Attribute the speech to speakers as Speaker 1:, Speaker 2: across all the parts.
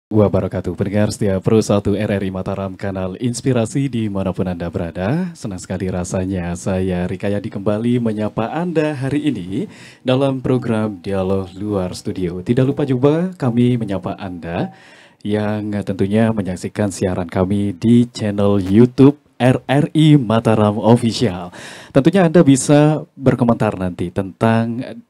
Speaker 1: Wabarakatuh. Pendengar setia Pro 1 RRI Mataram, kanal inspirasi dimanapun Anda berada. Senang sekali rasanya saya Rikayadi kembali menyapa Anda hari ini dalam program Dialog Luar Studio. Tidak lupa juga kami menyapa Anda yang tentunya menyaksikan siaran kami di channel YouTube RRI Mataram Official. Tentunya Anda bisa berkomentar nanti tentang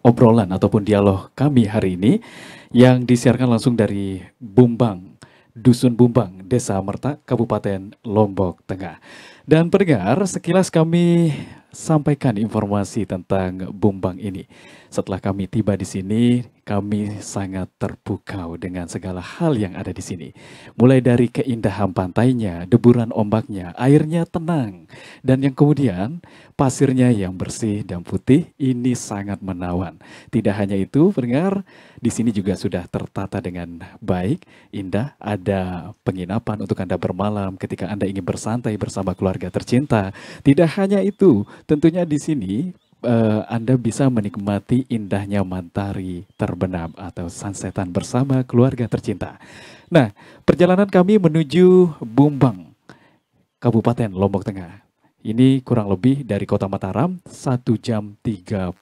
Speaker 1: obrolan ataupun dialog kami hari ini yang disiarkan langsung dari Bumbang, Dusun Bumbang, Desa Merta, Kabupaten Lombok Tengah. Dan pendengar, sekilas kami sampaikan informasi tentang Bumbang ini. Setelah kami tiba di sini, kami sangat terpukau dengan segala hal yang ada di sini. Mulai dari keindahan pantainya, deburan ombaknya, airnya tenang, dan yang kemudian pasirnya yang bersih dan putih ini sangat menawan. Tidak hanya itu, pendengar, di sini juga sudah tertata dengan baik, indah. Ada penginapan untuk Anda bermalam ketika Anda ingin bersantai bersama keluarga tercinta. Tidak hanya itu, tentunya di sini Anda bisa menikmati indahnya matahari terbenam atau sunsetan bersama keluarga tercinta. Nah, perjalanan kami menuju Bumbang, Kabupaten Lombok Tengah. Ini kurang lebih dari Kota Mataram 1 jam 30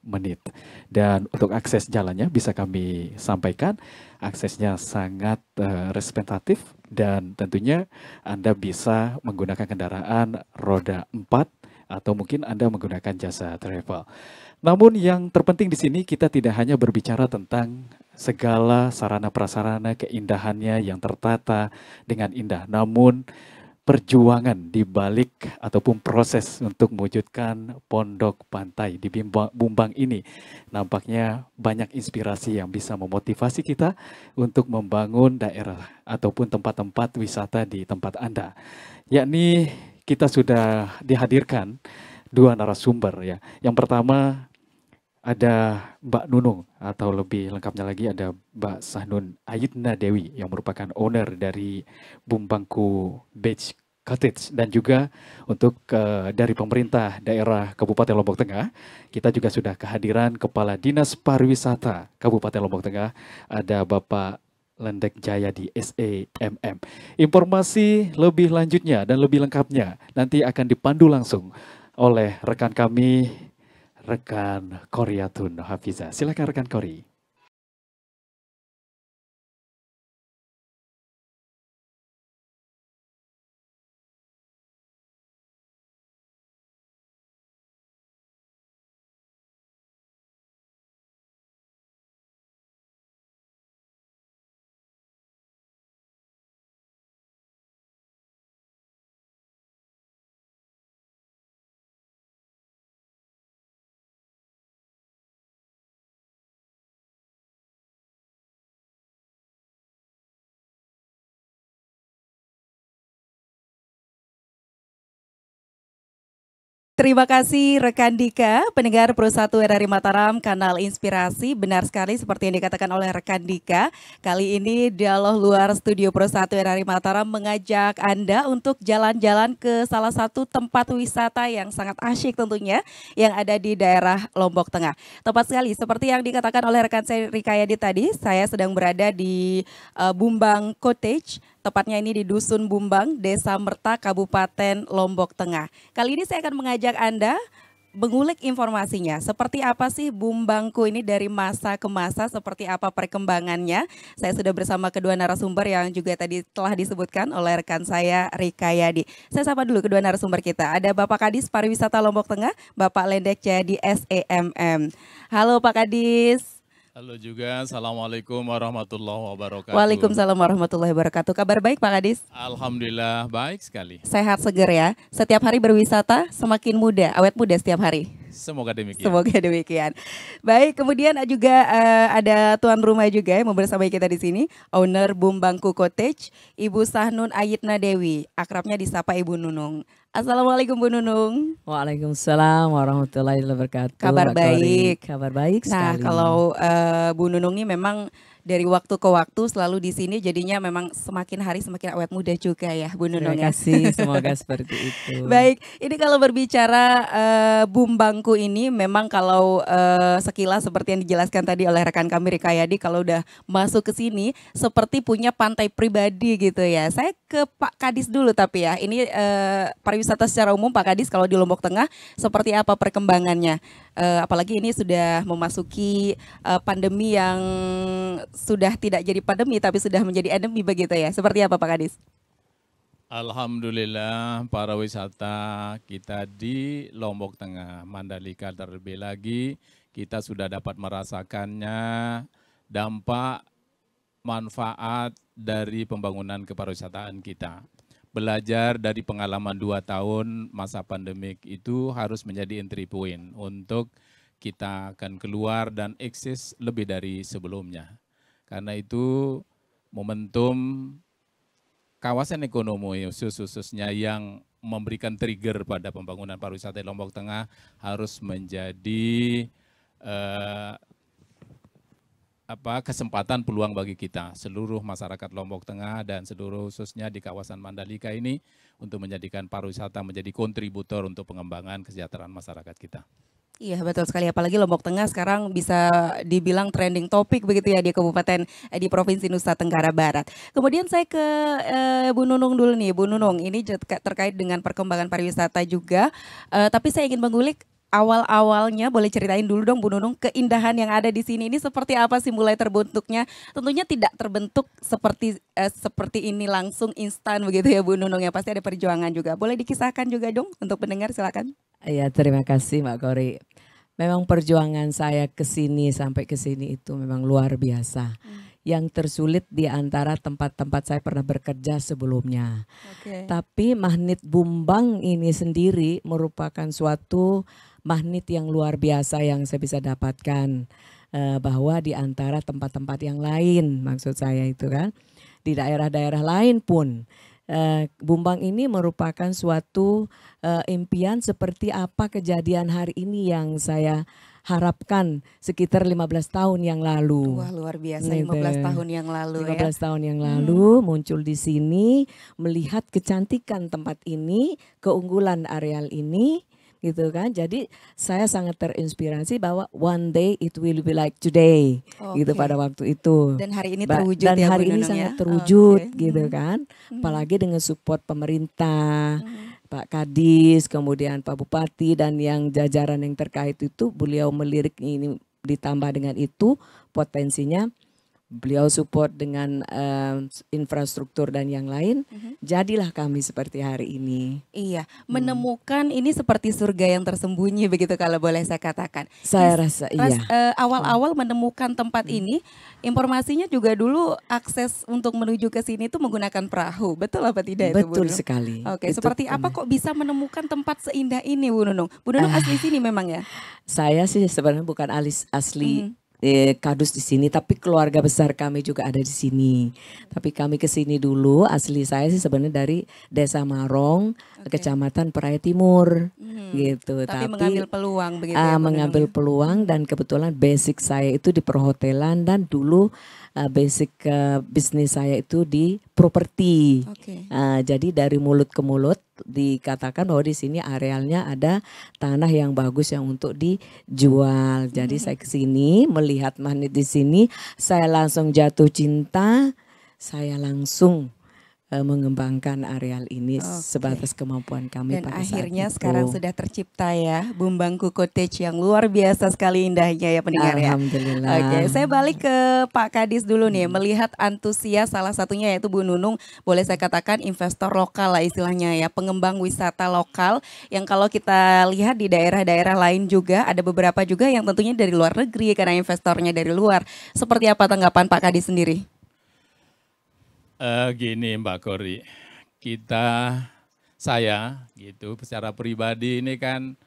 Speaker 1: menit. Dan untuk akses jalannya bisa kami sampaikan, aksesnya sangat representatif dan tentunya Anda bisa menggunakan kendaraan roda 4 atau mungkin Anda menggunakan jasa travel. Namun yang terpenting di sini kita tidak hanya berbicara tentang segala sarana prasarana keindahannya yang tertata dengan indah, namun perjuangan di balik ataupun proses untuk mewujudkan pondok pantai di Bumbang ini nampaknya banyak inspirasi yang bisa memotivasi kita untuk membangun daerah ataupun tempat-tempat wisata di tempat Anda. Yakni kita sudah dihadirkan dua narasumber ya. Yang pertama ada Mbak Nunung atau lebih lengkapnya lagi ada Mbak Sahnun Ayitna Dewi yang merupakan owner dari Bumbangku Beach Cottage dan juga untuk dari pemerintah daerah Kabupaten Lombok Tengah kita juga sudah kehadiran Kepala Dinas Pariwisata Kabupaten Lombok Tengah ada Bapak Lendek Jaya di SEMM. Informasi lebih lanjutnya dan lebih lengkapnya nanti akan dipandu langsung oleh rekan kami, rekan Koryatun Hafiza. Silakan rekan Kori.
Speaker 2: Terima kasih rekan Dika, pendengar Pro 1 RRI Mataram, kanal inspirasi. Benar sekali seperti yang dikatakan oleh rekan Dika. Kali ini Dialog Luar Studio Pro 1 RRI Mataram mengajak Anda untuk jalan-jalan ke salah satu tempat wisata yang sangat asyik tentunya yang ada di daerah Lombok Tengah. Tepat sekali seperti yang dikatakan oleh rekan saya Rikayadi tadi, saya sedang berada di Bumbang Cottage. Tepatnya ini di Dusun Bumbang, Desa Merta, Kabupaten Lombok Tengah. Kali ini saya akan mengajak Anda mengulik informasinya. Seperti apa sih Bumbangku ini dari masa ke masa, seperti apa perkembangannya. Saya sudah bersama kedua narasumber yang juga tadi telah disebutkan oleh rekan saya Rikayadi. Saya sapa dulu kedua narasumber kita. Ada Bapak Kadis Pariwisata Lombok Tengah, Bapak Lendek Jaya di SEMM. Halo Pak Kadis.
Speaker 3: Halo juga, Assalamualaikum warahmatullahi wabarakatuh.
Speaker 2: Waalaikumsalam warahmatullahi wabarakatuh. Kabar baik Pak Kadis?
Speaker 3: Alhamdulillah baik sekali.
Speaker 2: Sehat seger ya. Setiap hari berwisata semakin muda, awet muda setiap hari.
Speaker 3: Semoga demikian.
Speaker 2: Semoga demikian. Baik, kemudian juga ada tuan rumah juga yang membersamai kita di sini, owner Bumbangku Cottage, Ibu Sahnun Ayitna Dewi, akrabnya disapa Ibu Nunung. Assalamualaikum Bu Nunung.
Speaker 4: Waalaikumsalam warahmatullahi wabarakatuh.
Speaker 2: Kabar
Speaker 4: Mbak Kori.
Speaker 2: baik.
Speaker 4: Kabar baik
Speaker 2: Nah,
Speaker 4: sekali.
Speaker 2: kalau Bu Nunung ini memang dari waktu ke waktu selalu di sini, jadinya memang semakin hari semakin awet muda juga ya Bu Nunung
Speaker 4: Terima
Speaker 2: ya.
Speaker 4: kasih, semoga seperti itu.
Speaker 2: Baik, ini kalau berbicara Bumbangku ini memang kalau sekilas seperti yang dijelaskan tadi oleh rekan kami Rikayadi, kalau udah masuk ke sini seperti punya pantai pribadi gitu ya. Saya ke Pak Kadis dulu tapi ya, ini pariwisata secara umum Pak Kadis kalau di Lombok Tengah seperti apa perkembangannya? Apalagi ini sudah memasuki pandemi yang sudah tidak jadi pandemi tapi sudah menjadi endemi begitu ya. Seperti apa Pak Kadis?
Speaker 3: Alhamdulillah para wisata kita di Lombok Tengah, Mandalika terlebih lagi, kita sudah dapat merasakannya dampak manfaat dari pembangunan kepariwisataan kita. Belajar dari pengalaman 2 tahun masa pandemik itu harus menjadi entry point untuk kita akan keluar dan eksis lebih dari sebelumnya. Karena itu momentum kawasan ekonomi khususnya yang memberikan trigger pada pembangunan pariwisata di Lombok Tengah harus menjadi kesempatan peluang bagi kita seluruh masyarakat Lombok Tengah dan seluruh khususnya di kawasan Mandalika ini untuk menjadikan pariwisata menjadi kontributor untuk pengembangan kesejahteraan masyarakat kita.
Speaker 2: Iya betul sekali, apalagi Lombok Tengah sekarang bisa dibilang trending topik begitu ya di kabupaten di Provinsi Nusa Tenggara Barat. Kemudian saya ke Bu Nunung dulu nih, Bu Nunung ini terkait dengan perkembangan pariwisata juga, tapi saya ingin mengulik awal-awalnya, boleh ceritain dulu dong Bu Nunung keindahan yang ada di sini ini seperti apa sih mulai terbentuknya? Tentunya tidak terbentuk seperti ini langsung instan begitu ya Bu Nunung ya, pasti ada perjuangan juga. Boleh dikisahkan juga dong untuk pendengar, silakan.
Speaker 4: Iya, terima kasih Mbak Kori. Memang perjuangan saya ke sini sampai ke sini itu memang luar biasa. Yang tersulit di antara tempat-tempat saya pernah bekerja sebelumnya. Tapi magnet Bumbang ini sendiri merupakan suatu magnet yang luar biasa yang saya bisa dapatkan. Bahwa di antara tempat-tempat yang lain, maksud saya itu kan, di daerah-daerah lain pun Bumbang ini merupakan suatu impian seperti apa kejadian hari ini yang saya harapkan sekitar 15 tahun yang lalu.
Speaker 2: Wah luar biasa, 15 tahun yang lalu
Speaker 4: 15 tahun yang lalu muncul di sini, melihat kecantikan tempat ini, keunggulan areal ini gitu kan. Jadi saya sangat terinspirasi bahwa one day it will be like today gitu pada waktu itu.
Speaker 2: Dan hari ini terwujud ya
Speaker 4: Dan hari
Speaker 2: Bu
Speaker 4: ini
Speaker 2: Nunung
Speaker 4: sangat
Speaker 2: ya?
Speaker 4: terwujud gitu kan. Apalagi dengan support pemerintah, Pak Kadis, kemudian Pak Bupati dan yang jajaran yang terkait itu, beliau melirik ini, ditambah dengan itu potensinya beliau support dengan infrastruktur dan yang lain, jadilah kami seperti hari ini.
Speaker 2: Iya, menemukan ini seperti surga yang tersembunyi begitu kalau boleh saya katakan.
Speaker 4: Saya rasa iya.
Speaker 2: Awal-awal menemukan tempat ini, informasinya juga dulu akses untuk menuju ke sini itu menggunakan perahu, betul apa tidak itu Bu
Speaker 4: Betul
Speaker 2: Nunung?
Speaker 4: sekali.
Speaker 2: Oke,
Speaker 4: Itu
Speaker 2: seperti apa kok bisa menemukan tempat seindah ini Bu Nunung? Bu Nunung asli sini memang ya?
Speaker 4: Saya sih sebenarnya bukan asli Kadus di sini, tapi keluarga besar kami juga ada di sini. Tapi kami ke sini dulu, asli saya sih sebenarnya dari Desa Marong, Kecamatan Peraya Timur, gitu.
Speaker 2: Tapi mengambil peluang begitu ya, Bu Nunung
Speaker 4: mengambil
Speaker 2: ya?
Speaker 4: peluang dan kebetulan basic saya itu di perhotelan dan dulu basic bisnis saya itu di properti. Jadi dari mulut ke mulut dikatakan bahwa di sini arealnya ada tanah yang bagus yang untuk dijual. Jadi saya ke sini melihat magnet di sini, saya langsung jatuh cinta, saya langsung mengembangkan areal ini sebatas kemampuan kami
Speaker 2: dan
Speaker 4: pada
Speaker 2: akhirnya
Speaker 4: saat itu.
Speaker 2: sekarang sudah tercipta ya Bumbangku Cottage yang luar biasa sekali indahnya ya pendengar ya.
Speaker 4: Alhamdulillah.
Speaker 2: Oke, saya balik ke Pak Kadis dulu nih, melihat antusias salah satunya yaitu Bu Nunung, boleh saya katakan investor lokal lah istilahnya ya, pengembang wisata lokal yang kalau kita lihat di daerah-daerah lain juga ada beberapa juga yang tentunya dari luar negeri karena investornya dari luar. Seperti apa tanggapan Pak Kadis sendiri?
Speaker 3: Gini Mbak Kori, saya gitu secara pribadi ini kan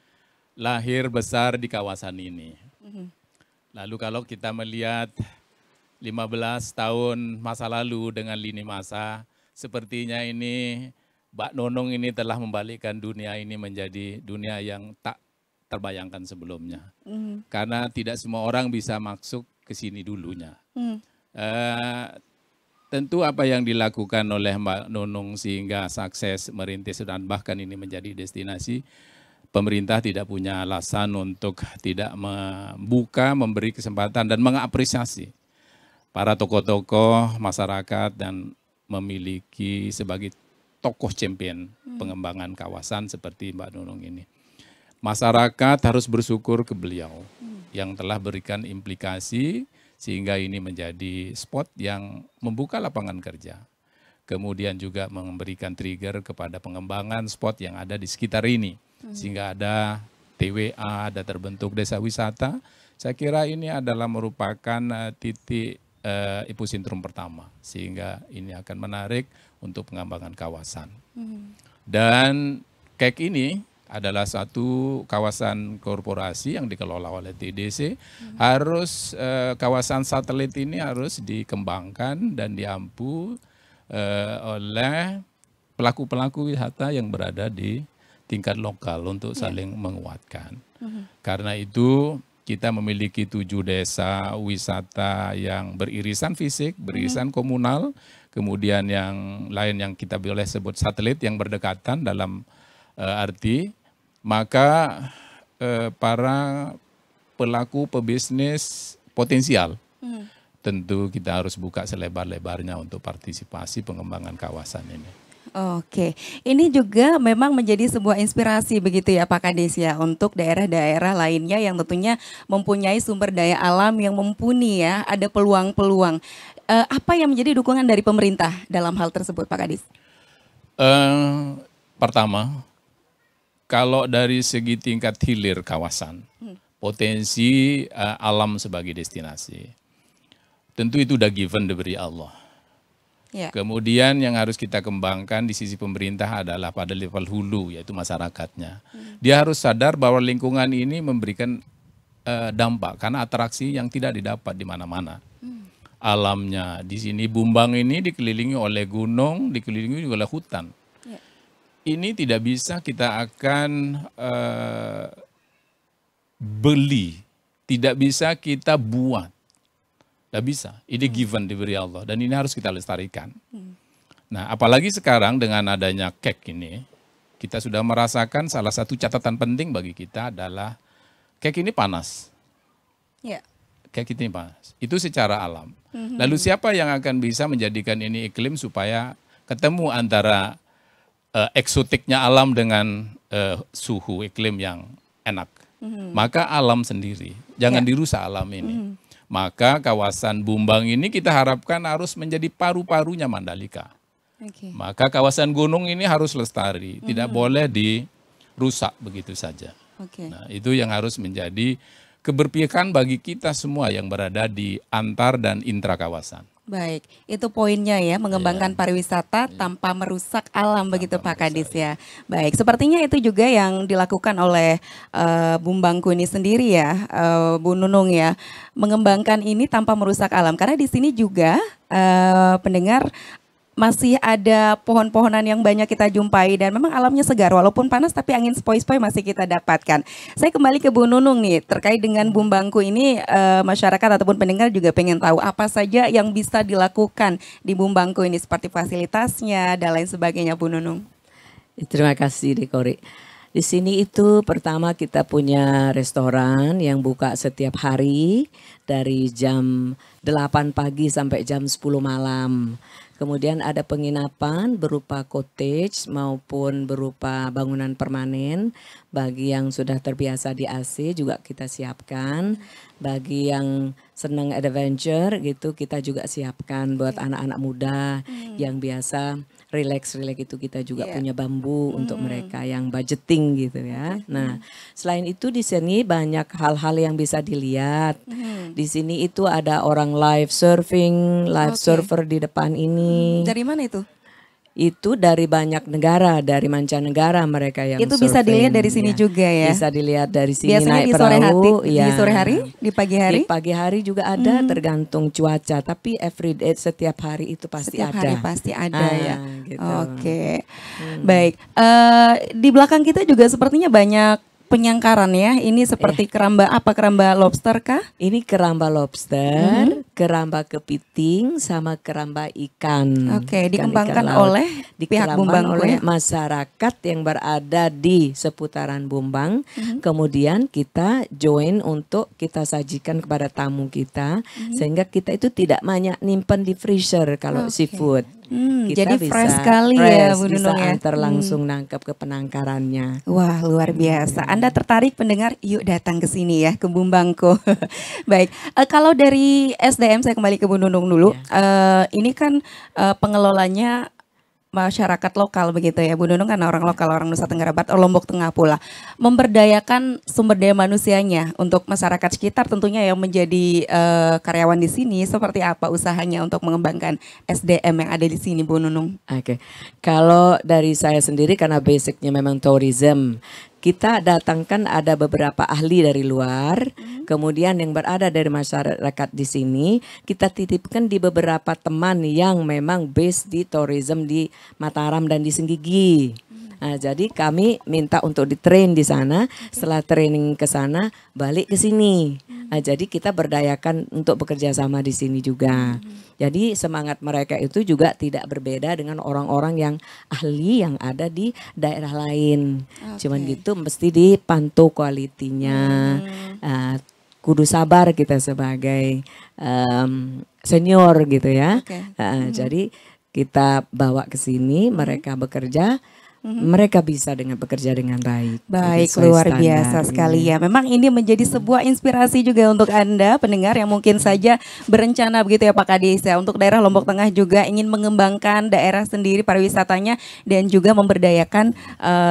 Speaker 3: lahir besar di kawasan ini. Lalu kalau kita melihat 15 tahun masa lalu dengan lini masa, sepertinya ini Mbak Nunung ini telah membalikkan dunia ini menjadi dunia yang tak terbayangkan sebelumnya. Karena tidak semua orang bisa masuk ke sini dulunya. Tentu apa yang dilakukan oleh Mbak Nunung sehingga sukses merintis dan bahkan ini menjadi destinasi, pemerintah tidak punya alasan untuk tidak membuka, memberi kesempatan dan mengapresiasi para tokoh-tokoh masyarakat dan memiliki sebagai tokoh champion pengembangan kawasan seperti Mbak Nunung ini. Masyarakat harus bersyukur ke beliau yang telah berikan implikasi sehingga ini menjadi spot yang membuka lapangan kerja. Kemudian juga memberikan trigger kepada pengembangan spot yang ada di sekitar ini. Sehingga ada TWA, ada terbentuk desa wisata. Saya kira ini adalah merupakan titik epicentrum pertama. Sehingga ini akan menarik untuk pengembangan kawasan. Dan KEK ini adalah satu kawasan korporasi yang dikelola oleh TDC. Harus kawasan satelit ini harus dikembangkan dan diampu oleh pelaku-pelaku wisata yang berada di tingkat lokal untuk saling menguatkan. Karena itu kita memiliki 7 desa wisata yang beririsan fisik, beririsan komunal, kemudian yang lain yang kita boleh sebut satelit yang berdekatan dalam arti, maka para pelaku pebisnis potensial tentu kita harus buka selebar-lebarnya untuk partisipasi pengembangan kawasan ini.
Speaker 2: Oke, ini juga memang menjadi sebuah inspirasi begitu ya Pak Kades ya untuk daerah-daerah lainnya yang tentunya mempunyai sumber daya alam yang mumpuni ya, ada peluang-peluang. Apa yang menjadi dukungan dari pemerintah dalam hal tersebut Pak Kades?
Speaker 3: Pertama, kalau dari segi tingkat hilir kawasan, potensi alam sebagai destinasi, tentu itu udah given diberi Allah.
Speaker 2: Ya.
Speaker 3: Kemudian yang harus kita kembangkan di sisi pemerintah adalah pada level hulu, yaitu masyarakatnya. Dia harus sadar bahwa lingkungan ini memberikan dampak karena atraksi yang tidak didapat di mana-mana. Alamnya di sini Bumbang ini dikelilingi oleh gunung, dikelilingi oleh hutan.
Speaker 2: Ya.
Speaker 3: Ini tidak bisa kita akan beli, tidak bisa kita buat. Tidak bisa, ini given diberi Allah dan ini harus kita lestarikan. Nah apalagi sekarang dengan adanya KEK ini, kita sudah merasakan salah satu catatan penting bagi kita adalah KEK ini panas.
Speaker 2: Ya.
Speaker 3: KEK ini panas, itu secara alam. Lalu siapa yang akan bisa menjadikan ini iklim supaya ketemu antara eksotiknya alam dengan suhu iklim yang enak. Maka alam sendiri, jangan dirusak alam ini. Maka kawasan Bumbang ini kita harapkan harus menjadi paru-parunya Mandalika. Maka kawasan gunung ini harus lestari, tidak boleh dirusak begitu saja. Nah, itu yang harus menjadi keberpihakan bagi kita semua yang berada di antar dan intra kawasan.
Speaker 2: Baik, itu poinnya ya, mengembangkan pariwisata tanpa merusak alam begitu Pak Kades ya. Baik, sepertinya itu juga yang dilakukan oleh Bumbangku ini sendiri ya, Bu Nunung ya, mengembangkan ini tanpa merusak alam. Karena di sini juga pendengar masih ada pohon-pohonan yang banyak kita jumpai dan memang alamnya segar walaupun panas tapi angin sepoi-sepoi masih kita dapatkan. Saya kembali ke Bu Nunung nih terkait dengan Bumbangku ini, masyarakat ataupun pendengar juga pengen tahu apa saja yang bisa dilakukan di Bumbangku ini seperti fasilitasnya dan lain sebagainya Bu Nunung.
Speaker 4: Terima kasih Dekori. Di sini itu pertama kita punya restoran yang buka setiap hari dari jam 8 pagi sampai jam 10 malam. Kemudian ada penginapan berupa cottage maupun berupa bangunan permanen. Bagi yang sudah terbiasa di AC juga kita siapkan. Bagi yang senang adventure gitu kita juga siapkan buat anak-anak muda yang biasa relax itu kita juga punya bambu untuk mereka yang budgeting gitu ya. Nah, selain itu di sini banyak hal-hal yang bisa dilihat. Di sini itu ada orang live surfing, live surfer di depan ini.
Speaker 2: Dari mana itu?
Speaker 4: Itu dari banyak negara, dari mancanegara mereka yang
Speaker 2: Itu bisa dilihat dari sini
Speaker 4: surfing,
Speaker 2: juga ya.
Speaker 4: Bisa dilihat dari sini
Speaker 2: Biasanya
Speaker 4: naik
Speaker 2: di sore
Speaker 4: perahu,
Speaker 2: di sore hari, di pagi hari.
Speaker 4: Di pagi hari juga ada, tergantung cuaca. Tapi everyday setiap hari itu pasti
Speaker 2: Setiap
Speaker 4: ada.
Speaker 2: hari pasti ada ya.
Speaker 4: Gitu.
Speaker 2: Oke, baik. Di belakang kita juga sepertinya banyak penyangkaran ya. Ini seperti keramba apa? Keramba lobster kah?
Speaker 4: Ini keramba lobster, keramba kepiting, sama keramba ikan.
Speaker 2: Oke,
Speaker 4: Ikan-ikan
Speaker 2: dikembangkan
Speaker 4: laut.
Speaker 2: oleh pihak
Speaker 4: Dikembangkan
Speaker 2: Bumbang
Speaker 4: oleh
Speaker 2: ya?
Speaker 4: masyarakat yang berada di seputaran Bumbang. Kemudian kita join untuk kita sajikan kepada tamu kita, sehingga kita itu tidak banyak nyimpen di freezer kalau seafood.
Speaker 2: Jadi fresh sekali ya Bu
Speaker 4: bisa
Speaker 2: Nunung ya.
Speaker 4: antar langsung nangkap ke penangkarannya.
Speaker 2: Wah, luar biasa. Anda tertarik pendengar? Yuk datang ke sini ya, ke Bumbangko. Baik, kalau dari SDM saya kembali ke Bu Nunung dulu. Ini kan pengelolanya masyarakat lokal begitu ya. Bu Nunung kan orang lokal, orang Nusa Tenggara Barat, Lombok Tengah pula. Memberdayakan sumber daya manusianya untuk masyarakat sekitar tentunya yang menjadi karyawan di sini. Seperti apa usahanya untuk mengembangkan SDM yang ada di sini Bu Nunung?
Speaker 4: Oke, kalau dari saya sendiri karena basicnya memang tourism, kita datangkan ada beberapa ahli dari luar, kemudian yang berada dari masyarakat di sini, kita titipkan di beberapa teman yang memang base di tourism di Mataram dan di Senggigi. Nah, jadi kami minta untuk di-train di sana, setelah training ke sana balik ke sini. Nah, jadi kita berdayakan untuk bekerja sama di sini juga. Jadi semangat mereka itu juga tidak berbeda dengan orang-orang yang ahli yang ada di daerah lain. Cuman gitu mesti dipantau kualitinya. Kudu sabar kita sebagai senior gitu ya. Jadi kita bawa ke sini, mereka bekerja. Mereka bisa bekerja dengan baik.
Speaker 2: Baik,
Speaker 4: sesuai
Speaker 2: luar
Speaker 4: standar.
Speaker 2: biasa sekali ya. Memang ini menjadi sebuah inspirasi juga untuk Anda pendengar yang mungkin saja berencana begitu ya Pak Kadis ya. Untuk daerah Lombok Tengah juga ingin mengembangkan daerah sendiri pariwisatanya dan juga memberdayakan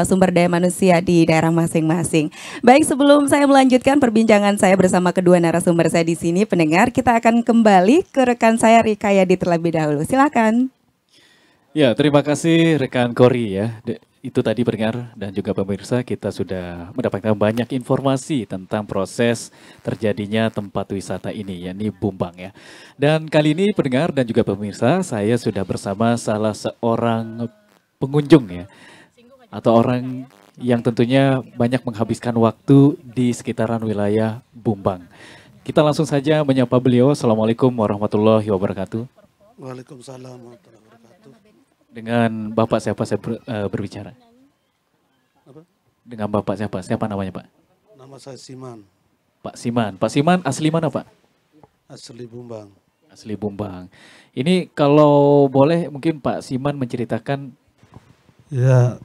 Speaker 2: sumber daya manusia di daerah masing-masing. Baik, sebelum saya melanjutkan perbincangan saya bersama kedua narasumber saya di sini, pendengar, kita akan kembali ke rekan saya Rika Yadi terlebih dahulu. Silakan.
Speaker 1: Ya, terima kasih rekan Kori ya. Itu tadi pendengar dan juga pemirsa, kita sudah mendapatkan banyak informasi tentang proses terjadinya tempat wisata ini, yakni Bumbang ya. Dan kali ini pendengar dan juga pemirsa, saya sudah bersama salah seorang pengunjung ya, atau orang yang tentunya banyak menghabiskan waktu di sekitaran wilayah Bumbang. Kita langsung saja menyapa beliau. Assalamualaikum warahmatullahi wabarakatuh.
Speaker 5: Waalaikumsalam warahmatullahi wabarakatuh.
Speaker 1: Dengan Bapak siapa saya berbicara?
Speaker 5: Apa?
Speaker 1: Dengan Bapak siapa? Siapa namanya Pak?
Speaker 5: Nama saya Siman,
Speaker 1: Pak Siman. Pak Siman asli mana Pak?
Speaker 5: asli Bumbang.
Speaker 1: Asli Bumbang. Ini kalau boleh mungkin Pak Siman menceritakan.
Speaker 5: Ya,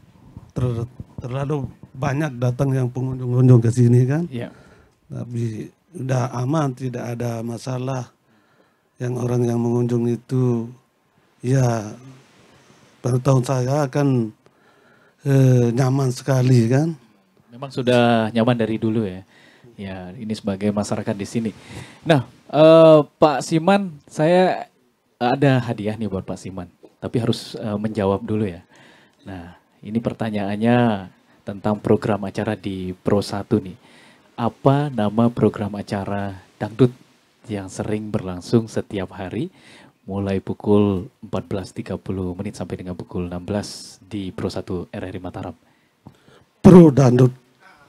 Speaker 5: terlalu banyak datang yang pengunjung-pengunjung ke sini kan.
Speaker 1: Ya.
Speaker 5: Tapi udah aman, tidak ada masalah. Yang orang yang mengunjung itu, ya, pengetahuan saya kan nyaman sekali kan.
Speaker 1: Memang sudah nyaman dari dulu ya. Ya, ini sebagai masyarakat di sini. Nah, Pak Siman, saya ada hadiah nih buat Pak Siman. Tapi harus menjawab dulu ya. Nah, ini pertanyaannya tentang program acara di Pro 1 nih. Apa nama program acara dangdut yang sering berlangsung setiap hari mulai pukul 14.30 menit sampai dengan pukul 16 di Pro 1 RRI Mataram?
Speaker 5: Pro Dangdut.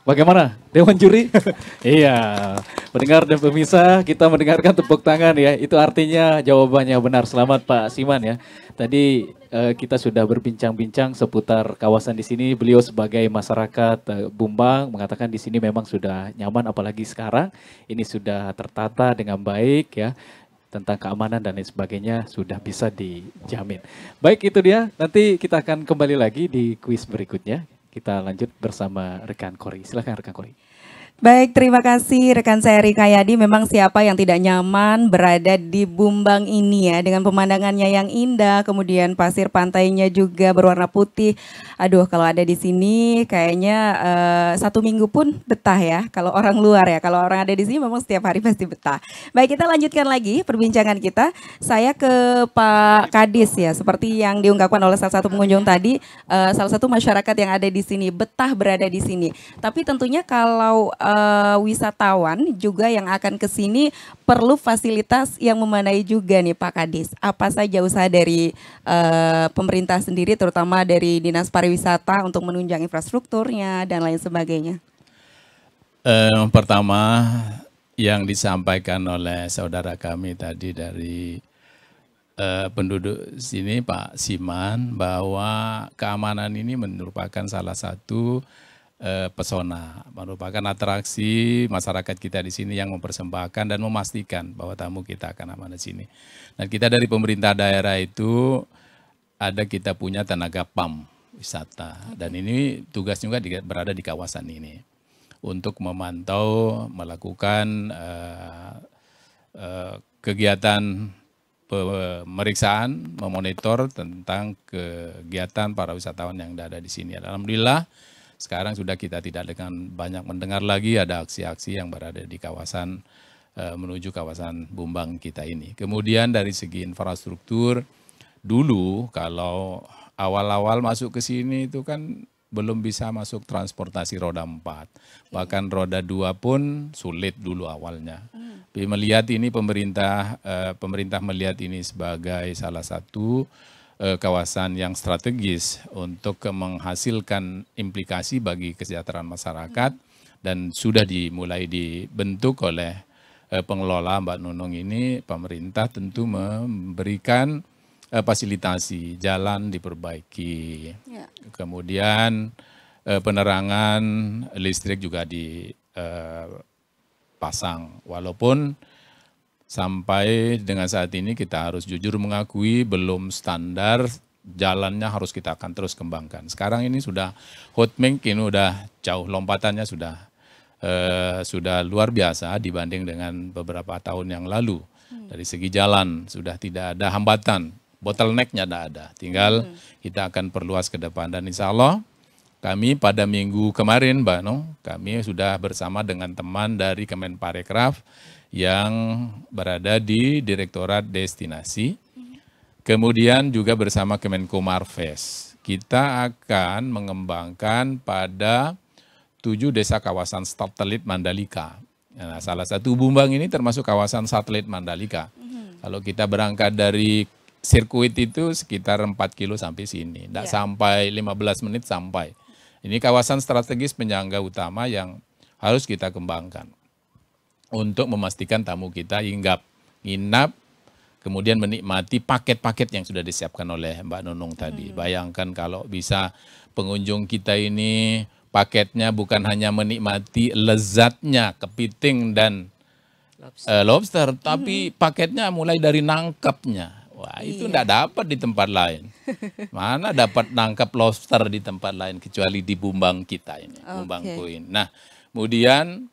Speaker 1: Bagaimana? Dewan juri? Iya, pendengar dan pemirsa, kita mendengarkan tepuk tangan ya. Itu artinya jawabannya benar. Selamat Pak Siman ya. Tadi kita sudah berbincang-bincang seputar kawasan di sini. Beliau sebagai masyarakat Bumbang mengatakan di sini memang sudah nyaman, apalagi sekarang ini sudah tertata dengan baik ya. Tentang keamanan dan lain sebagainya sudah bisa dijamin. Baik, itu dia. Nanti kita akan kembali lagi di kuis berikutnya. Kita lanjut bersama rekan Kori. Silakan rekan Kori.
Speaker 2: Baik, terima kasih rekan saya Rika Yadi. Memang siapa yang tidak nyaman berada di Bumbang ini ya, dengan pemandangannya yang indah, kemudian pasir pantainya juga berwarna putih. Aduh, kalau ada di sini kayaknya 1 minggu pun betah ya. Kalau orang luar ya, kalau orang ada di sini memang setiap hari pasti betah. Baik, kita lanjutkan lagi perbincangan kita. Saya ke Pak Kadis ya, seperti yang diungkapkan oleh salah satu pengunjung tadi, salah satu masyarakat yang ada di sini betah berada di sini. Tapi tentunya kalau wisatawan juga yang akan ke sini perlu fasilitas yang memadai juga nih Pak Kadis. Apa saja usaha dari pemerintah sendiri, terutama dari Dinas Pariwisata untuk menunjang infrastrukturnya dan lain sebagainya?
Speaker 3: Pertama yang disampaikan oleh saudara kami tadi dari penduduk sini Pak Siman, bahwa keamanan ini merupakan salah satu pesona, merupakan atraksi masyarakat kita di sini yang mempersembahkan dan memastikan bahwa tamu kita akan aman di sini. Dan kita dari pemerintah daerah itu kita punya tenaga PAM wisata, dan ini tugas juga berada di kawasan ini untuk memantau, melakukan kegiatan pemeriksaan, memonitor tentang kegiatan para wisatawan yang ada di sini. Alhamdulillah sekarang sudah kita tidak banyak mendengar lagi ada aksi-aksi yang berada di kawasan menuju kawasan Bumbang kita ini. Kemudian dari segi infrastruktur, dulu kalau awal-awal masuk ke sini itu kan belum bisa masuk transportasi roda 4. Bahkan roda 2 pun sulit dulu awalnya. Tapi melihat ini pemerintah melihat ini sebagai salah satu kawasan yang strategis untuk menghasilkan implikasi bagi kesejahteraan masyarakat, dan sudah dimulai dibentuk oleh pengelola Mbak Nunung ini. Pemerintah tentu memberikan fasilitasi, jalan diperbaiki, kemudian penerangan listrik juga dipasang, walaupun sampai dengan saat ini kita harus jujur mengakui belum standar, jalannya harus kita akan terus kembangkan. Sekarang ini sudah hotmink, ini udah jauh, lompatannya sudah luar biasa dibanding dengan beberapa tahun yang lalu. Dari segi jalan sudah tidak ada hambatan, bottleneck-nya tidak ada, tinggal kita akan perluas ke depan. Dan insya Allah kami pada minggu kemarin Mbak No, kami sudah bersama dengan teman dari Kemenparekraf yang berada di Direktorat Destinasi, kemudian juga bersama Kemenko Marves. Kita akan mengembangkan pada 7 desa kawasan satelit Mandalika. Nah, salah satu Bumbang ini termasuk kawasan satelit Mandalika. Kalau kita berangkat dari sirkuit itu sekitar 4 kilo sampai sini, tidak sampai 15 menit sampai. Ini kawasan strategis penyangga utama yang harus kita kembangkan untuk memastikan tamu kita nginap, kemudian menikmati paket-paket yang sudah disiapkan oleh Mbak Nunung tadi. Bayangkan kalau bisa pengunjung kita ini paketnya bukan hanya menikmati lezatnya kepiting dan lobster, tapi paketnya mulai dari nangkepnya. Wah, itu tidak dapat di tempat lain. Mana dapat nangkap lobster di tempat lain kecuali di Bumbang kita ini, Bumbang Kuin. Nah, kemudian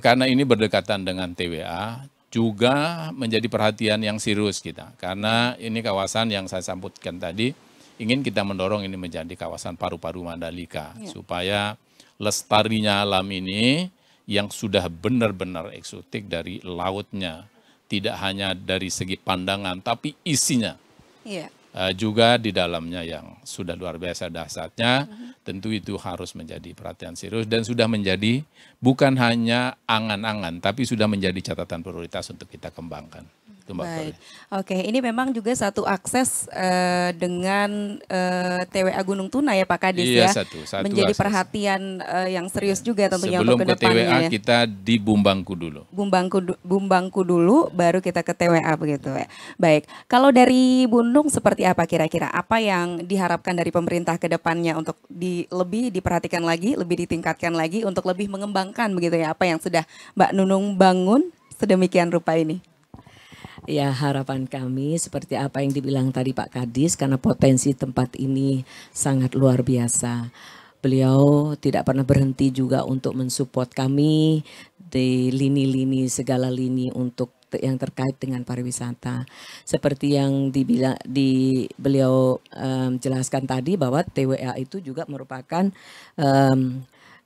Speaker 3: karena ini berdekatan dengan TWA, juga menjadi perhatian yang serius kita. Karena ini kawasan yang saya sambutkan tadi, ingin kita mendorong ini menjadi kawasan paru-paru Mandalika. Supaya lestarinya alam ini yang sudah benar-benar eksotik dari lautnya, tidak hanya dari segi pandangan, tapi isinya. Juga di dalamnya yang sudah luar biasa dahsyatnya, tentu itu harus menjadi perhatian serius dan sudah menjadi bukan hanya angan-angan, tapi sudah menjadi catatan prioritas untuk kita kembangkan.
Speaker 2: Baik, oke, ini memang juga satu akses dengan TWA Gunung Tuna ya Pak Kadis ya, menjadi akses perhatian yang serius juga tentunya untuk kedepannya.
Speaker 3: Sebelum ke TWA
Speaker 2: ya.
Speaker 3: Kita di Bumbangku dulu.
Speaker 2: Bumbangku dulu, baru kita ke TWA begitu ya. Baik, kalau dari Bundung seperti apa kira-kira? Apa yang diharapkan dari pemerintah ke depannya untuk lebih diperhatikan lagi, lebih ditingkatkan lagi untuk lebih mengembangkan begitu ya, apa yang sudah Mbak Nunung bangun sedemikian rupa ini?
Speaker 4: Ya, harapan kami seperti apa yang dibilang tadi Pak Kadis, karena potensi tempat ini sangat luar biasa. beliau tidak pernah berhenti juga untuk mensupport kami di lini-lini, segala lini untuk yang terkait dengan pariwisata. Seperti yang beliau jelaskan tadi bahwa TWA itu juga merupakan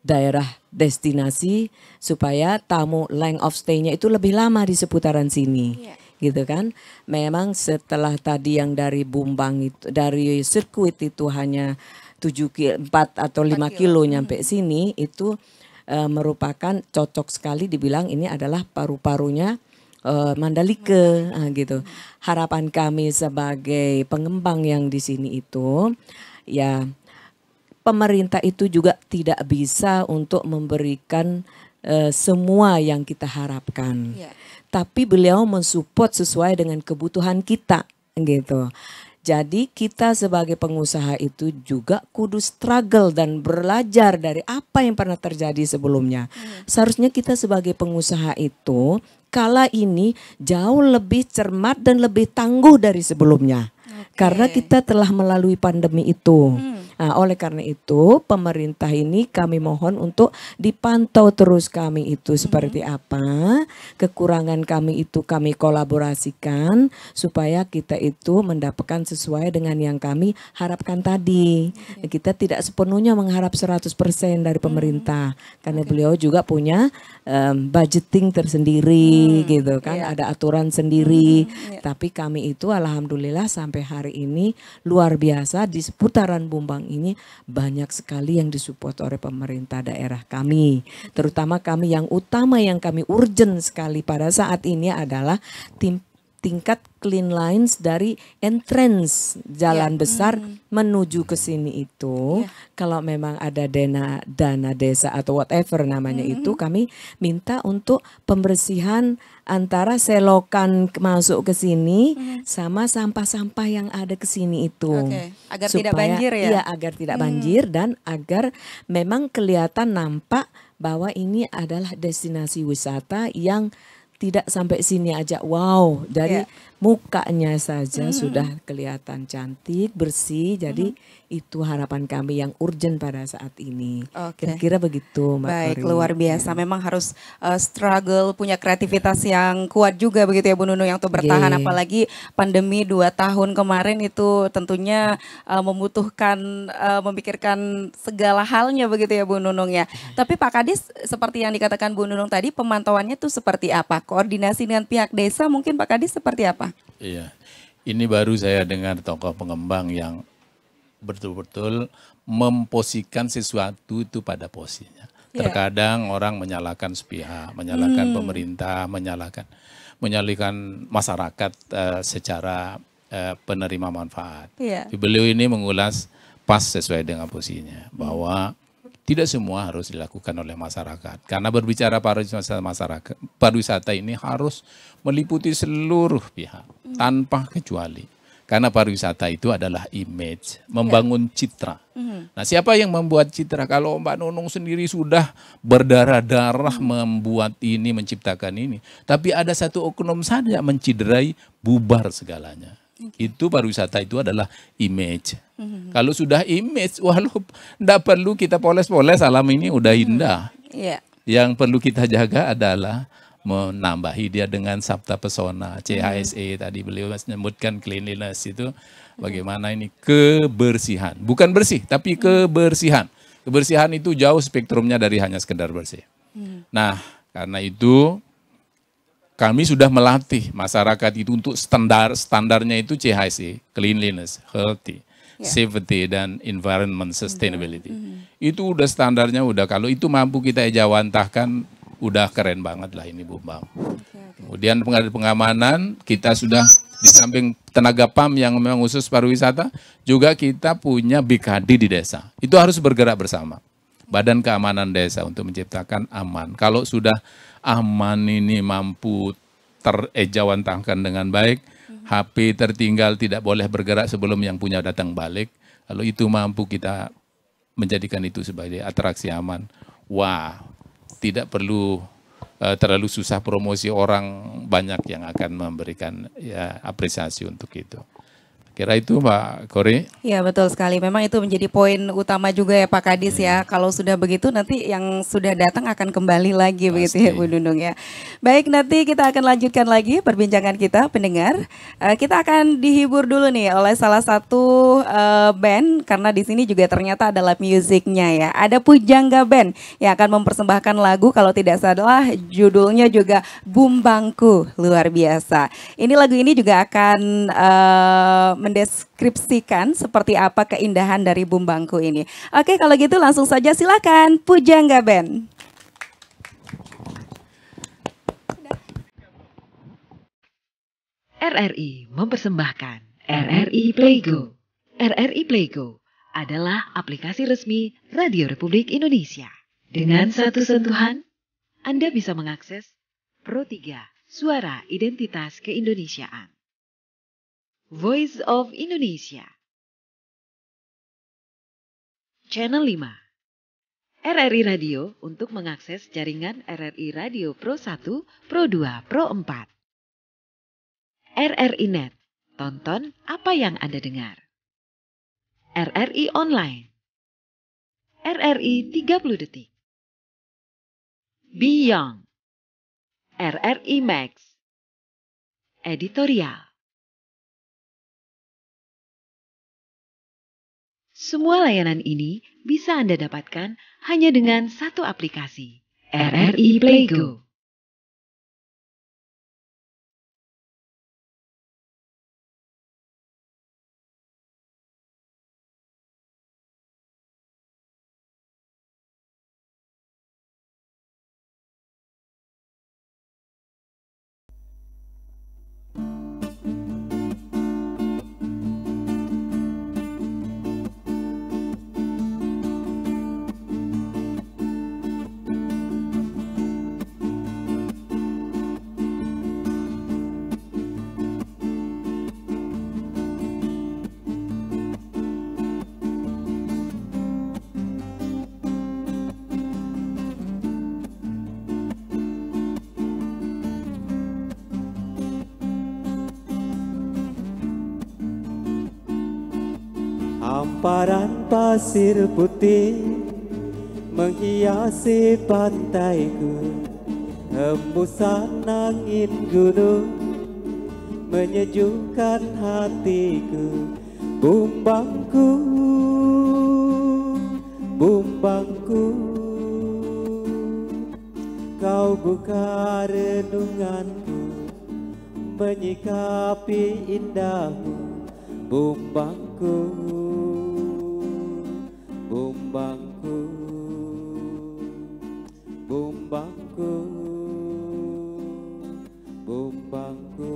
Speaker 4: daerah destinasi supaya tamu length of stay-nya itu lebih lama di seputaran sini. Gitu kan. Memang setelah tadi yang dari Bumbang itu, dari sirkuit itu hanya 4 atau 5 kilo nyampe sini, itu merupakan cocok sekali dibilang ini adalah paru-parunya Mandalika gitu. Harapan kami sebagai pengembang yang di sini itu ya, pemerintah itu juga tidak bisa untuk memberikan semua yang kita harapkan. Tapi beliau mensupport sesuai dengan kebutuhan kita gitu. Jadi kita sebagai pengusaha itu juga kudu struggle dan belajar dari apa yang pernah terjadi sebelumnya. Seharusnya kita sebagai pengusaha itu kala ini jauh lebih cermat dan lebih tangguh dari sebelumnya. Karena kita telah melalui pandemi itu. Nah, oleh karena itu pemerintah ini kami mohon untuk dipantau terus kami itu seperti apa, kekurangan kami itu kami kolaborasikan supaya kita itu mendapatkan sesuai dengan yang kami harapkan tadi. Kita tidak sepenuhnya mengharap 100% dari pemerintah karena beliau juga punya budgeting tersendiri gitu kan, ada aturan sendiri. Tapi kami itu alhamdulillah sampai hari ini luar biasa di seputaran Bumbang ini banyak sekali yang disupport oleh pemerintah daerah kami. Terutama kami yang utama yang kami urgent sekali pada saat ini adalah tingkat clean lines dari entrance jalan besar menuju ke sini itu. Kalau memang ada dana desa atau whatever namanya itu, kami minta untuk pembersihan antara selokan masuk ke sini sama sampah-sampah yang ada ke sini itu.
Speaker 2: Agar tidak banjir ya?
Speaker 4: Iya, agar tidak banjir dan agar memang kelihatan nampak bahwa ini adalah destinasi wisata yang tidak sampai sini aja wow, dari mukanya saja sudah kelihatan cantik, bersih. Jadi itu harapan kami yang urgent pada saat ini. Kira-kira begitu Mbak
Speaker 2: Baik,
Speaker 4: Kori.
Speaker 2: luar biasa. Memang harus struggle, punya kreativitas yang kuat juga begitu ya Bu Nunung yang untuk bertahan. Apalagi pandemi 2 tahun kemarin itu tentunya membutuhkan memikirkan segala halnya begitu ya Bu Nunung ya. Tapi Pak Kadis seperti yang dikatakan Bu Nunung tadi, pemantauannya itu seperti apa? Koordinasi dengan pihak desa mungkin Pak Kadis seperti apa?
Speaker 3: Iya, ini baru saya dengar tokoh pengembang yang betul-betul memposisikan sesuatu itu pada posisinya. Terkadang orang menyalahkan sepihak, menyalahkan pemerintah, menyalahkan masyarakat secara penerima manfaat. Beliau ini mengulas pas sesuai dengan posisinya bahwa tidak semua harus dilakukan oleh masyarakat. Karena berbicara pariwisata ini harus meliputi seluruh pihak tanpa kecuali. Karena pariwisata itu adalah image, membangun citra. Nah, siapa yang membuat citra? Kalau Mbak Nunung sendiri sudah berdarah-darah membuat ini, menciptakan ini. Tapi ada satu oknum saja menciderai, bubar segalanya. Itu pariwisata itu adalah image. Kalau sudah image, walau tidak perlu kita poles-poles, alam ini udah indah. Yang perlu kita jaga adalah menambahi dia dengan sabta pesona, CHSE tadi beliau menyebutkan cleanliness itu bagaimana ini kebersihan. Bukan bersih, tapi kebersihan. Kebersihan itu jauh spektrumnya dari hanya sekedar bersih. Nah, karena itu kami sudah melatih masyarakat itu untuk standarnya itu CHSE, cleanliness, healthy, safety, dan environment sustainability. Itu udah standarnya, udah kalau itu mampu kita ejawantahkan, udah keren banget lah ini Bumbang. Kemudian pengamanan kita sudah di samping tenaga PAM yang memang khusus pariwisata, juga kita punya BKD di desa. Itu harus bergerak bersama. Badan Keamanan Desa untuk menciptakan aman. Kalau sudah aman ini mampu terejawantahkan dengan baik, HP tertinggal tidak boleh bergerak sebelum yang punya datang balik. Kalau itu mampu kita menjadikan itu sebagai atraksi aman. Wah, tidak perlu terlalu susah promosi, orang banyak yang akan memberikan apresiasi untuk itu. Kira itu Mbak Kori.
Speaker 2: Ya betul sekali, memang itu menjadi poin utama juga ya Pak Kadis ya. Kalau sudah begitu nanti yang sudah datang akan kembali lagi begitu ya
Speaker 3: Pasti.
Speaker 2: Bu Nunung ya. Baik, nanti kita akan lanjutkan lagi perbincangan kita pendengar. Kita akan dihibur dulu nih oleh salah satu band karena di sini juga ternyata ada live musicnya ya. Ada Pujangga Band yang akan mempersembahkan lagu, kalau tidak salah judulnya juga Bumbangku, luar biasa. Ini lagu ini juga akan mendeskripsikan seperti apa keindahan dari Bumbangku ini. Oke, kalau gitu langsung saja silakan Pujangga Band.
Speaker 6: RRI mempersembahkan RRI Playgo. RRI Playgo adalah aplikasi resmi Radio Republik Indonesia. Dengan satu sentuhan, Anda bisa mengakses Pro 3 Suara Identitas Keindonesiaan. Voice of Indonesia. Channel 5. RRI Radio untuk mengakses jaringan RRI Radio Pro 1, Pro 2, Pro 4. RRI Net. Tonton apa yang Anda dengar. RRI Online. RRI 30 Detik. Be Young. RRI Max. Editorial. Semua layanan ini bisa Anda dapatkan hanya dengan satu aplikasi, RRI Playgo.
Speaker 7: Hamparan pasir putih menghiasi pantaiku, hembusan angin gunung menyejukkan hatiku. Bumbangku, bumbangku, kau buka renunganku, menyikapi indahmu. Bumbangku, bumbangku, bumbangku, bumbangku.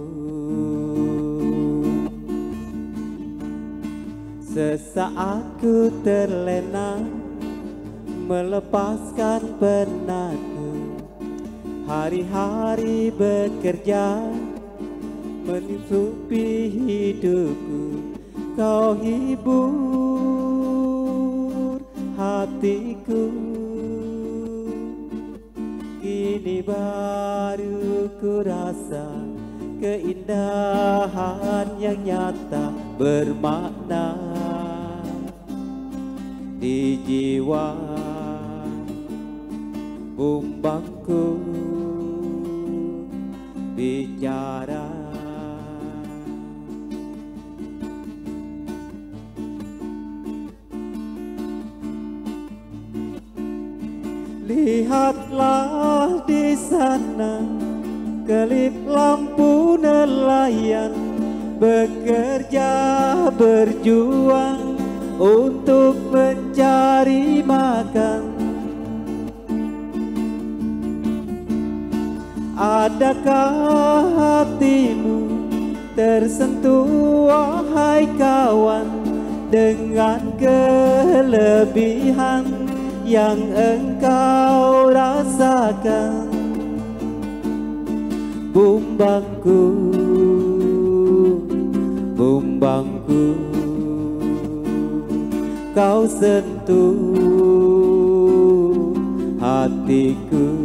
Speaker 7: Sesaat ku terlena melepaskan penatku, hari-hari bekerja menutupi hidupku. Kau hibur hatiku, kini baru ku rasa keindahan yang nyata bermakna di jiwa. Bumbangku bicara, lihatlah di sana kelip lampu nelayan bekerja berjuang untuk mencari makan. Adakah hatimu tersentuh wahai kawan dengan kelebihan yang engkau rasakan? Bumbangku, bumbangku, kau sentuh hatiku.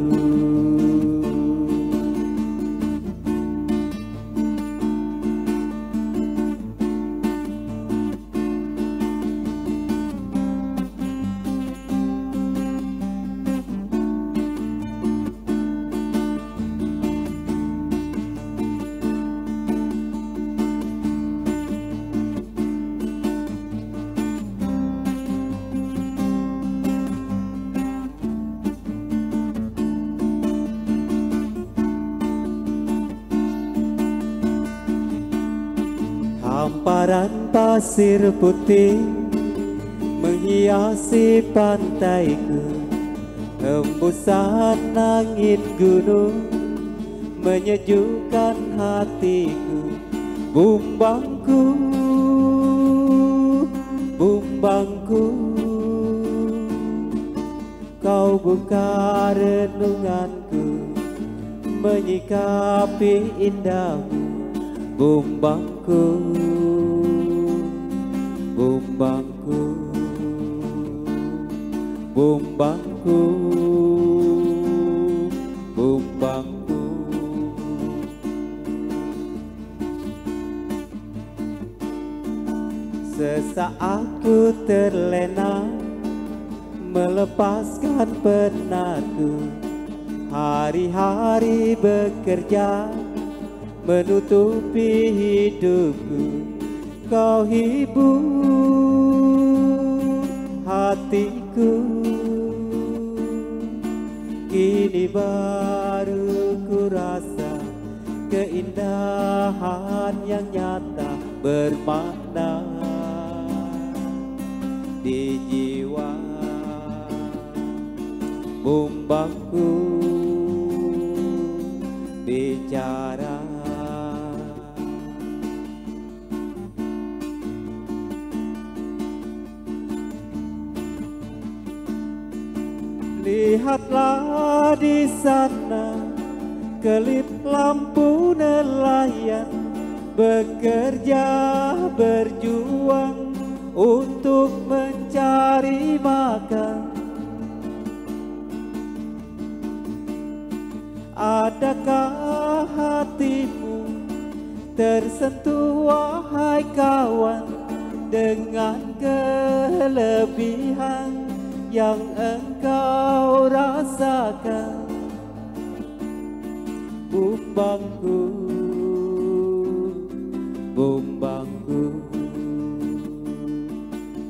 Speaker 7: Hamparan pasir putih menghiasi pantaiku, hembusan angin gunung menyejukkan hatiku. Bumbangku, bumbangku, kau buka renunganku, menyikapi indahmu. Bumbangku, bumbangku, bumbangku, bumbangku. Sesaat ku terlena melepaskan penatku, hari-hari bekerja menutupi hidupku. Kau hibur hatiku, kini baru ku rasa keindahan yang nyata bermakna di jiwa. Bumbangku bicara, lihatlah di sana kelip lampu nelayan bekerja berjuang untuk mencari makan. Adakah hatimu tersentuh wahai kawan dengan kelebihan yang engkau rasakan? Bumbangku, bumbangku,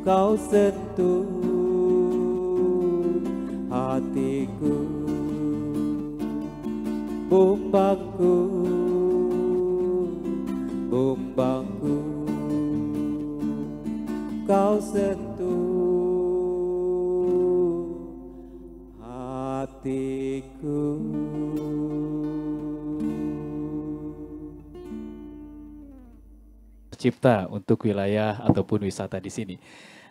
Speaker 7: kau sentuh hatiku. Bumbangku, bumbangku, kau sentuh hatiku.
Speaker 1: Tercipta untuk wilayah ataupun wisata di sini.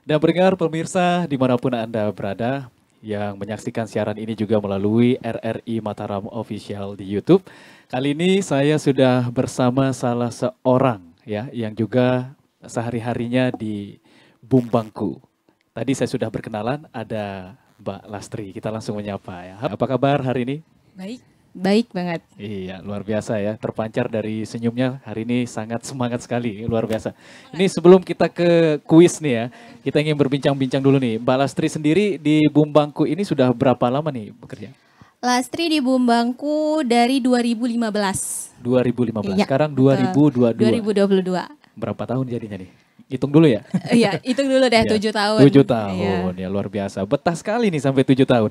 Speaker 1: Dan pendengar pemirsa dimanapun Anda berada, yang menyaksikan siaran ini juga melalui RRI Mataram Official di YouTube. Kali ini saya sudah bersama salah seorang ya yang juga sehari-harinya di Bumbangku. Tadi saya sudah berkenalan, ada Mbak Lastri. Kita langsung menyapa ya. Apa kabar hari ini?
Speaker 2: Baik, baik banget.
Speaker 1: Iya, luar biasa ya. Terpancar dari senyumnya hari ini sangat semangat sekali, luar biasa. Ini sebelum kita ke kuis nih ya, kita ingin berbincang-bincang dulu nih. Mbak Lastri sendiri di Bumbangku ini sudah berapa lama nih bekerja?
Speaker 8: Lastri di Bumbangku dari 2015.
Speaker 1: 2015,
Speaker 8: Iya,
Speaker 1: sekarang
Speaker 8: betul.
Speaker 1: 2022.
Speaker 8: 2022.
Speaker 1: Berapa tahun jadinya nih? Hitung dulu ya.
Speaker 8: Iya, hitung dulu deh, 7 tahun.
Speaker 1: 7 tahun,
Speaker 8: Iya.
Speaker 1: ya luar biasa. Betah sekali nih sampai 7 tahun.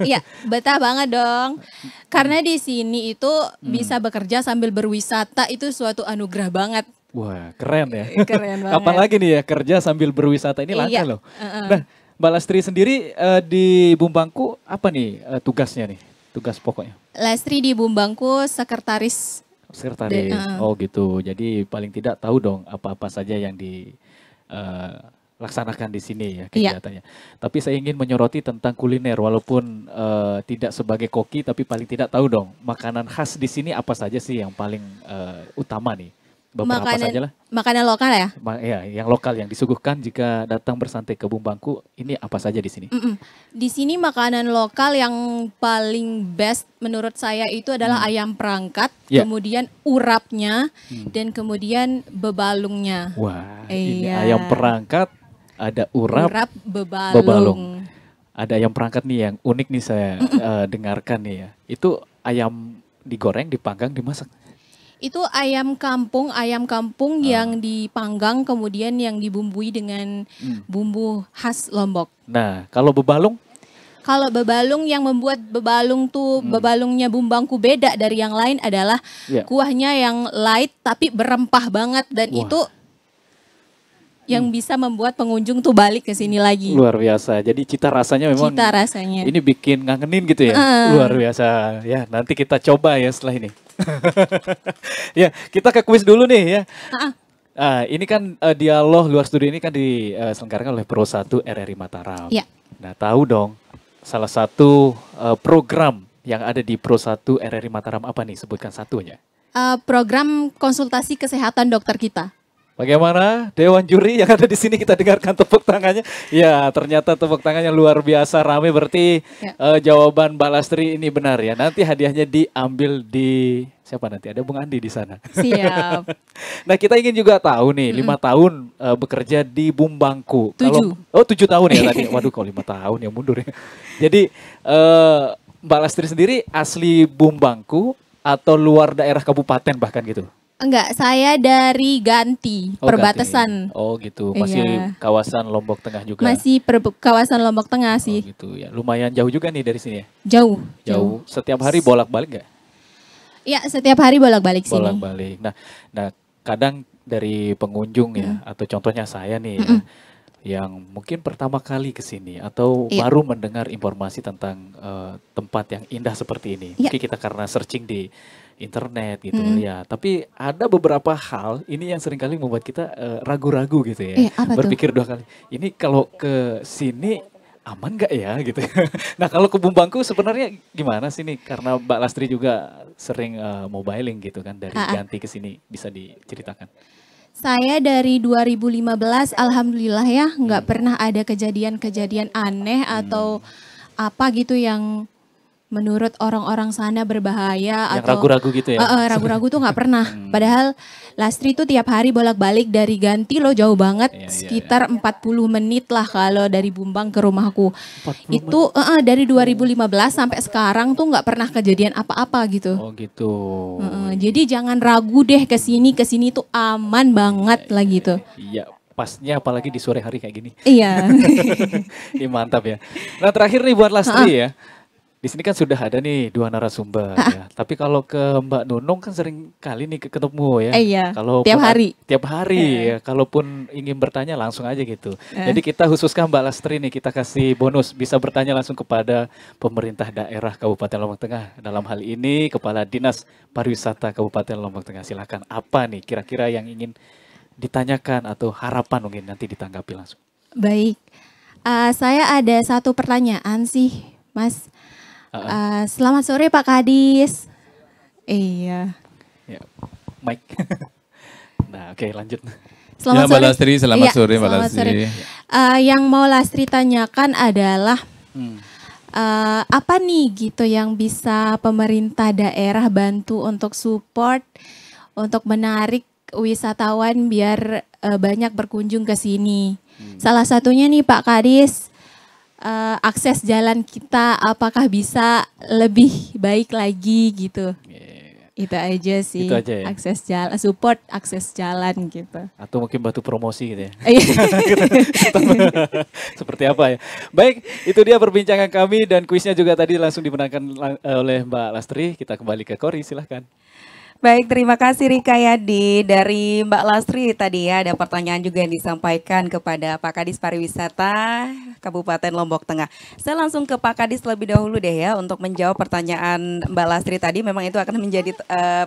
Speaker 8: Iya, betah banget dong. Karena di sini itu bisa bekerja sambil berwisata, itu suatu anugerah banget.
Speaker 1: Wah, keren ya.
Speaker 8: Keren banget.
Speaker 1: Apalagi nih ya, kerja sambil berwisata ini langka
Speaker 8: Iya,
Speaker 1: loh. Nah, Mbak Lastri sendiri di Bumbangku apa nih tugasnya nih? Tugas pokoknya?
Speaker 8: Lastri di Bumbangku sekretaris.
Speaker 1: Sekretaris. Oh gitu. Jadi paling tidak tahu dong apa-apa saja yang dilaksanakan di sini ya kegiatannya. Tapi saya ingin menyoroti tentang kuliner walaupun tidak sebagai koki tapi paling tidak tahu dong makanan khas di sini apa saja sih yang paling utama nih. Beberapa saja lah.
Speaker 8: Makanan lokal ya?
Speaker 1: Ya, yang lokal yang disuguhkan jika datang bersantai ke Bumbangku ini apa saja di sini?
Speaker 8: Di sini makanan lokal yang paling best menurut saya itu adalah ayam perangkat,
Speaker 1: Ya.
Speaker 8: kemudian urapnya, dan kemudian bebalungnya.
Speaker 1: Wah, ini
Speaker 8: Iya.
Speaker 1: ayam perangkat, ada urap,
Speaker 8: Urap bebalung.
Speaker 1: bebalung. Ada ayam perangkat nih yang unik nih saya dengarkan nih ya. Itu ayam digoreng, dipanggang, dimasak.
Speaker 8: Itu ayam kampung yang dipanggang kemudian yang dibumbui dengan bumbu khas Lombok.
Speaker 1: Nah, kalau bebalung,
Speaker 8: Kalau bebalung, yang membuat bebalung tuh bebalungnya Bumbangku beda dari yang lain adalah
Speaker 1: Ya.
Speaker 8: kuahnya yang light tapi berempah banget dan
Speaker 1: Wah.
Speaker 8: itu yang bisa membuat pengunjung tuh balik ke sini lagi.
Speaker 1: Luar biasa. Jadi cita rasanya memang
Speaker 8: Cita rasanya.
Speaker 1: ini bikin ngangenin gitu ya. Luar biasa. Ya, nanti kita coba ya setelah ini. Ya, kita ke kuis dulu nih ya. Ini kan dialog luar studio ini kan diselenggarakan oleh Pro 1 RRI Mataram.
Speaker 8: Ya.
Speaker 1: Nah, tahu dong salah satu program yang ada di Pro 1 RRI Mataram apa nih? Sebutkan satunya.
Speaker 8: Program konsultasi kesehatan dokter kita.
Speaker 1: Bagaimana Dewan Juri yang ada di sini, kita dengarkan tepuk tangannya. Ya, ternyata tepuk tangannya luar biasa ramai, berarti jawaban Mbak Lastri ini benar ya. Nanti hadiahnya diambil di siapa nanti? Ada Bung Andi di sana.
Speaker 8: Siap.
Speaker 1: Nah, kita ingin juga tahu nih, 5 tahun bekerja di Bumbangku.
Speaker 8: 7.
Speaker 1: 7 tahun ya tadi. Waduh, kalau 5 tahun ya mundur ya. Jadi Mbak Lastri sendiri asli Bumbangku atau luar daerah kabupaten bahkan gitu?
Speaker 8: Enggak, saya dari Ganti, perbatasan.
Speaker 1: Ganti. Oh gitu, masih kawasan Lombok Tengah juga.
Speaker 8: Masih kawasan Lombok Tengah sih.
Speaker 1: Oh gitu ya, lumayan jauh juga nih dari sini ya?
Speaker 8: Jauh.
Speaker 1: Setiap hari bolak-balik nggak?
Speaker 8: Ya, setiap hari bolak-balik sini.
Speaker 1: Bolak-balik. Nah kadang dari pengunjung ya, atau contohnya saya nih ya, yang mungkin pertama kali ke sini atau baru mendengar informasi tentang tempat yang indah seperti ini. Mungkin kita karena searching di internet gitu ya. Tapi ada beberapa hal ini yang seringkali membuat kita ragu-ragu gitu ya. Berpikir 2 kali. Ini kalau ke sini aman nggak ya gitu. Nah, kalau ke Bumbangku sebenarnya gimana sih nih? Karena Mbak Lastri juga sering mobiling gitu kan dari Ganti ke sini, bisa diceritakan.
Speaker 8: Saya dari 2015 alhamdulillah ya nggak pernah ada kejadian-kejadian aneh atau apa gitu yang menurut orang-orang sana berbahaya
Speaker 1: yang
Speaker 8: atau
Speaker 1: ragu-ragu gitu ya.
Speaker 8: Ragu-ragu tuh nggak pernah. Padahal Lastri tuh tiap hari bolak-balik dari Ganti loh, jauh banget, sekitar 40 menit lah kalau dari Bumbang ke rumahku. Itu dari 2015 sampai sekarang tuh nggak pernah kejadian apa-apa gitu.
Speaker 1: Oh gitu.
Speaker 8: Jadi jangan ragu deh ke sini tuh aman banget lah gitu.
Speaker 1: Iya. Pasnya apalagi di sore hari kayak gini.
Speaker 8: Iya.
Speaker 1: Ini mantap ya. Nah, terakhir nih buat Lastri ya. Di sini kan sudah ada nih 2 narasumber ya. Tapi kalau ke Mbak Nunung kan sering kali nih ketemu ya.
Speaker 8: Iya.
Speaker 1: Kalau
Speaker 8: tiap hari.
Speaker 1: Tiap hari ya. Kalaupun ingin bertanya langsung aja gitu. Jadi kita khususkan Mbak Lastri nih, kita kasih bonus bisa bertanya langsung kepada pemerintah daerah Kabupaten Lombok Tengah. Dalam hal ini Kepala Dinas Pariwisata Kabupaten Lombok Tengah. Silakan, apa nih kira-kira yang ingin ditanyakan atau harapan mungkin nanti ditanggapi langsung.
Speaker 8: Baik. Saya ada satu pertanyaan sih, Mas. Selamat sore Pak Kadis. Iya.
Speaker 1: Ya, Mike. Nah, oke, lanjut.
Speaker 3: Selamat Mbak Lastri, selamat sore Mbak Lastri.
Speaker 8: Yang mau Lastri tanyakan adalah apa nih gitu yang bisa pemerintah daerah bantu untuk support, untuk menarik wisatawan biar banyak berkunjung ke sini. Salah satunya nih Pak Kadis, akses jalan kita apakah bisa lebih baik lagi gitu. Itu aja sih.
Speaker 1: Itu aja ya?
Speaker 8: Akses jalan, support akses jalan gitu.
Speaker 1: Atau mungkin batu promosi gitu ya. Seperti apa ya. Baik, itu dia perbincangan kami dan kuisnya juga tadi langsung dimenangkan oleh Mbak Lastri. Kita kembali ke Kori, silahkan.
Speaker 2: Baik, terima kasih Rika Yadi. Dari Mbak Lastri tadi ya ada pertanyaan juga yang disampaikan kepada Pak Kadis Pariwisata Kabupaten Lombok Tengah. Saya langsung ke Pak Kadis lebih dahulu deh ya untuk menjawab pertanyaan Mbak Lastri tadi. Memang itu akan menjadi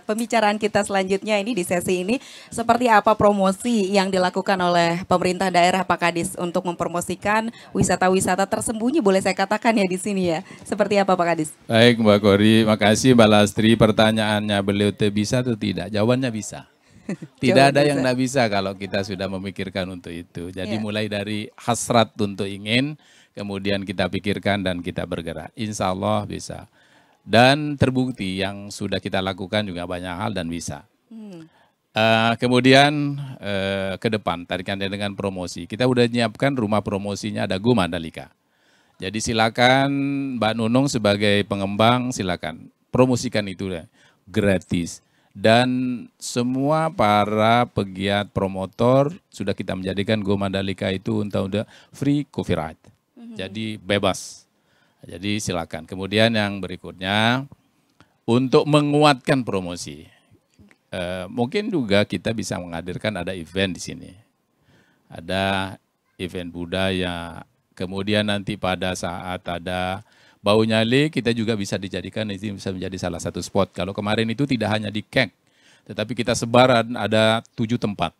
Speaker 2: pembicaraan kita selanjutnya ini di sesi ini. Seperti apa promosi yang dilakukan oleh pemerintah daerah Pak Kadis untuk mempromosikan wisata-wisata tersembunyi, boleh saya katakan ya di sini ya. Seperti apa Pak Kadis?
Speaker 3: Baik Mbak Kori, makasih Mbak Lastri. Pertanyaannya beliau bisa atau tidak? Jawabannya bisa. Tidak ada yang tidak bisa kalau kita sudah memikirkan untuk itu. Jadi mulai dari hasrat untuk ingin, kemudian kita pikirkan dan kita bergerak. Insya Allah bisa. Dan terbukti yang sudah kita lakukan juga banyak hal dan bisa. Kemudian ke depan, tarikannya dengan promosi. Kita udah nyiapkan rumah promosinya, ada Go Mandalika. Jadi silakan Mbak Nunung sebagai pengembang, silakan promosikan itu ya, gratis. Dan semua para pegiat promotor sudah kita menjadikan Go Mandalika itu udah free coffee ride. Jadi bebas. Jadi silakan. Kemudian yang berikutnya untuk menguatkan promosi. Mungkin juga kita bisa menghadirkan ada event di sini. ada event budaya. Kemudian nanti pada saat ada Bau Nyale, kita juga bisa dijadikan ini bisa menjadi salah satu spot. Kalau kemarin itu tidak hanya di Kek, tetapi kita sebaran ada 7 tempat.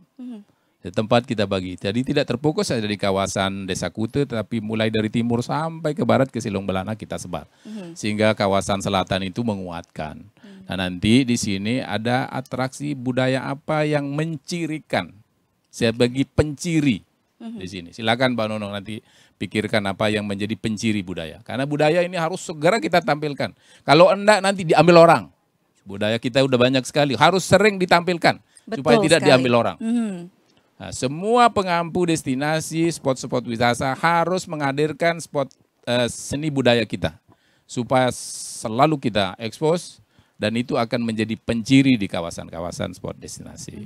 Speaker 3: Tempat kita bagi. Jadi tidak terfokus saja di kawasan Desa Kute, tapi mulai dari timur sampai ke barat ke Silong Belana kita sebar. Sehingga kawasan selatan itu menguatkan. Nah nanti di sini ada atraksi budaya apa yang mencirikan. Saya bagi penciri di sini. Silakan Mbak Nunung nanti pikirkan apa yang menjadi penciri budaya. Karena budaya ini harus segera kita tampilkan. Kalau enggak nanti diambil orang. Budaya kita udah banyak sekali, harus sering ditampilkan. Supaya tidak diambil orang. Nah, semua pengampu destinasi, spot-spot wisata harus menghadirkan spot seni budaya kita. Supaya selalu kita expose dan itu akan menjadi penciri di kawasan-kawasan spot destinasi.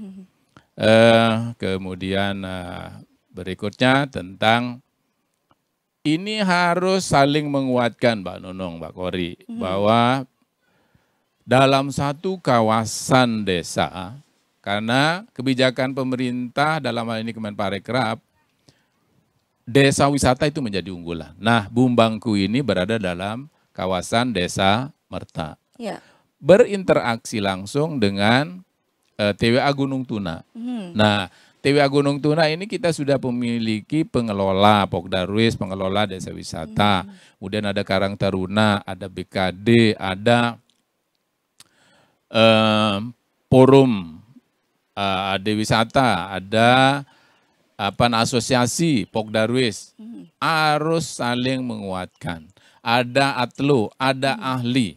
Speaker 3: Kemudian berikutnya tentang ini harus saling menguatkan Mbak Nunung, Mbak Kori. Bahwa dalam satu kawasan desa, karena kebijakan pemerintah dalam hal ini Kemenparekraf, desa wisata itu menjadi unggulan. Nah, Bumbangku ini berada dalam kawasan Desa Merta.
Speaker 2: Ya.
Speaker 3: Berinteraksi langsung dengan TWA Gunung Tuna. Nah, TWA Gunung Tuna ini kita sudah memiliki pengelola Pokdarwis, pengelola desa wisata. Kemudian ada Karang Taruna, ada BKD, ada forum ada wisata, ada asosiasi Pokdarwis, harus saling menguatkan. Ada atlo, ada ahli.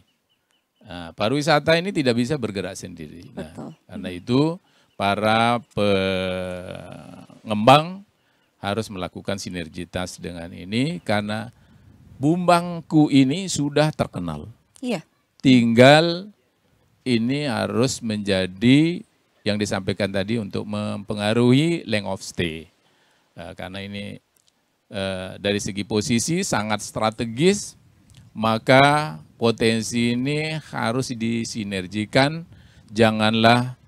Speaker 3: Nah, pariwisata ini tidak bisa bergerak sendiri. Nah, karena itu para pengembang harus melakukan sinergitas dengan ini karena Bumbangku ini sudah terkenal.
Speaker 2: Iya.
Speaker 3: Tinggal ini harus menjadi yang disampaikan tadi untuk mempengaruhi length of stay. Karena ini dari segi posisi sangat strategis, maka potensi ini harus disinergikan. Janganlah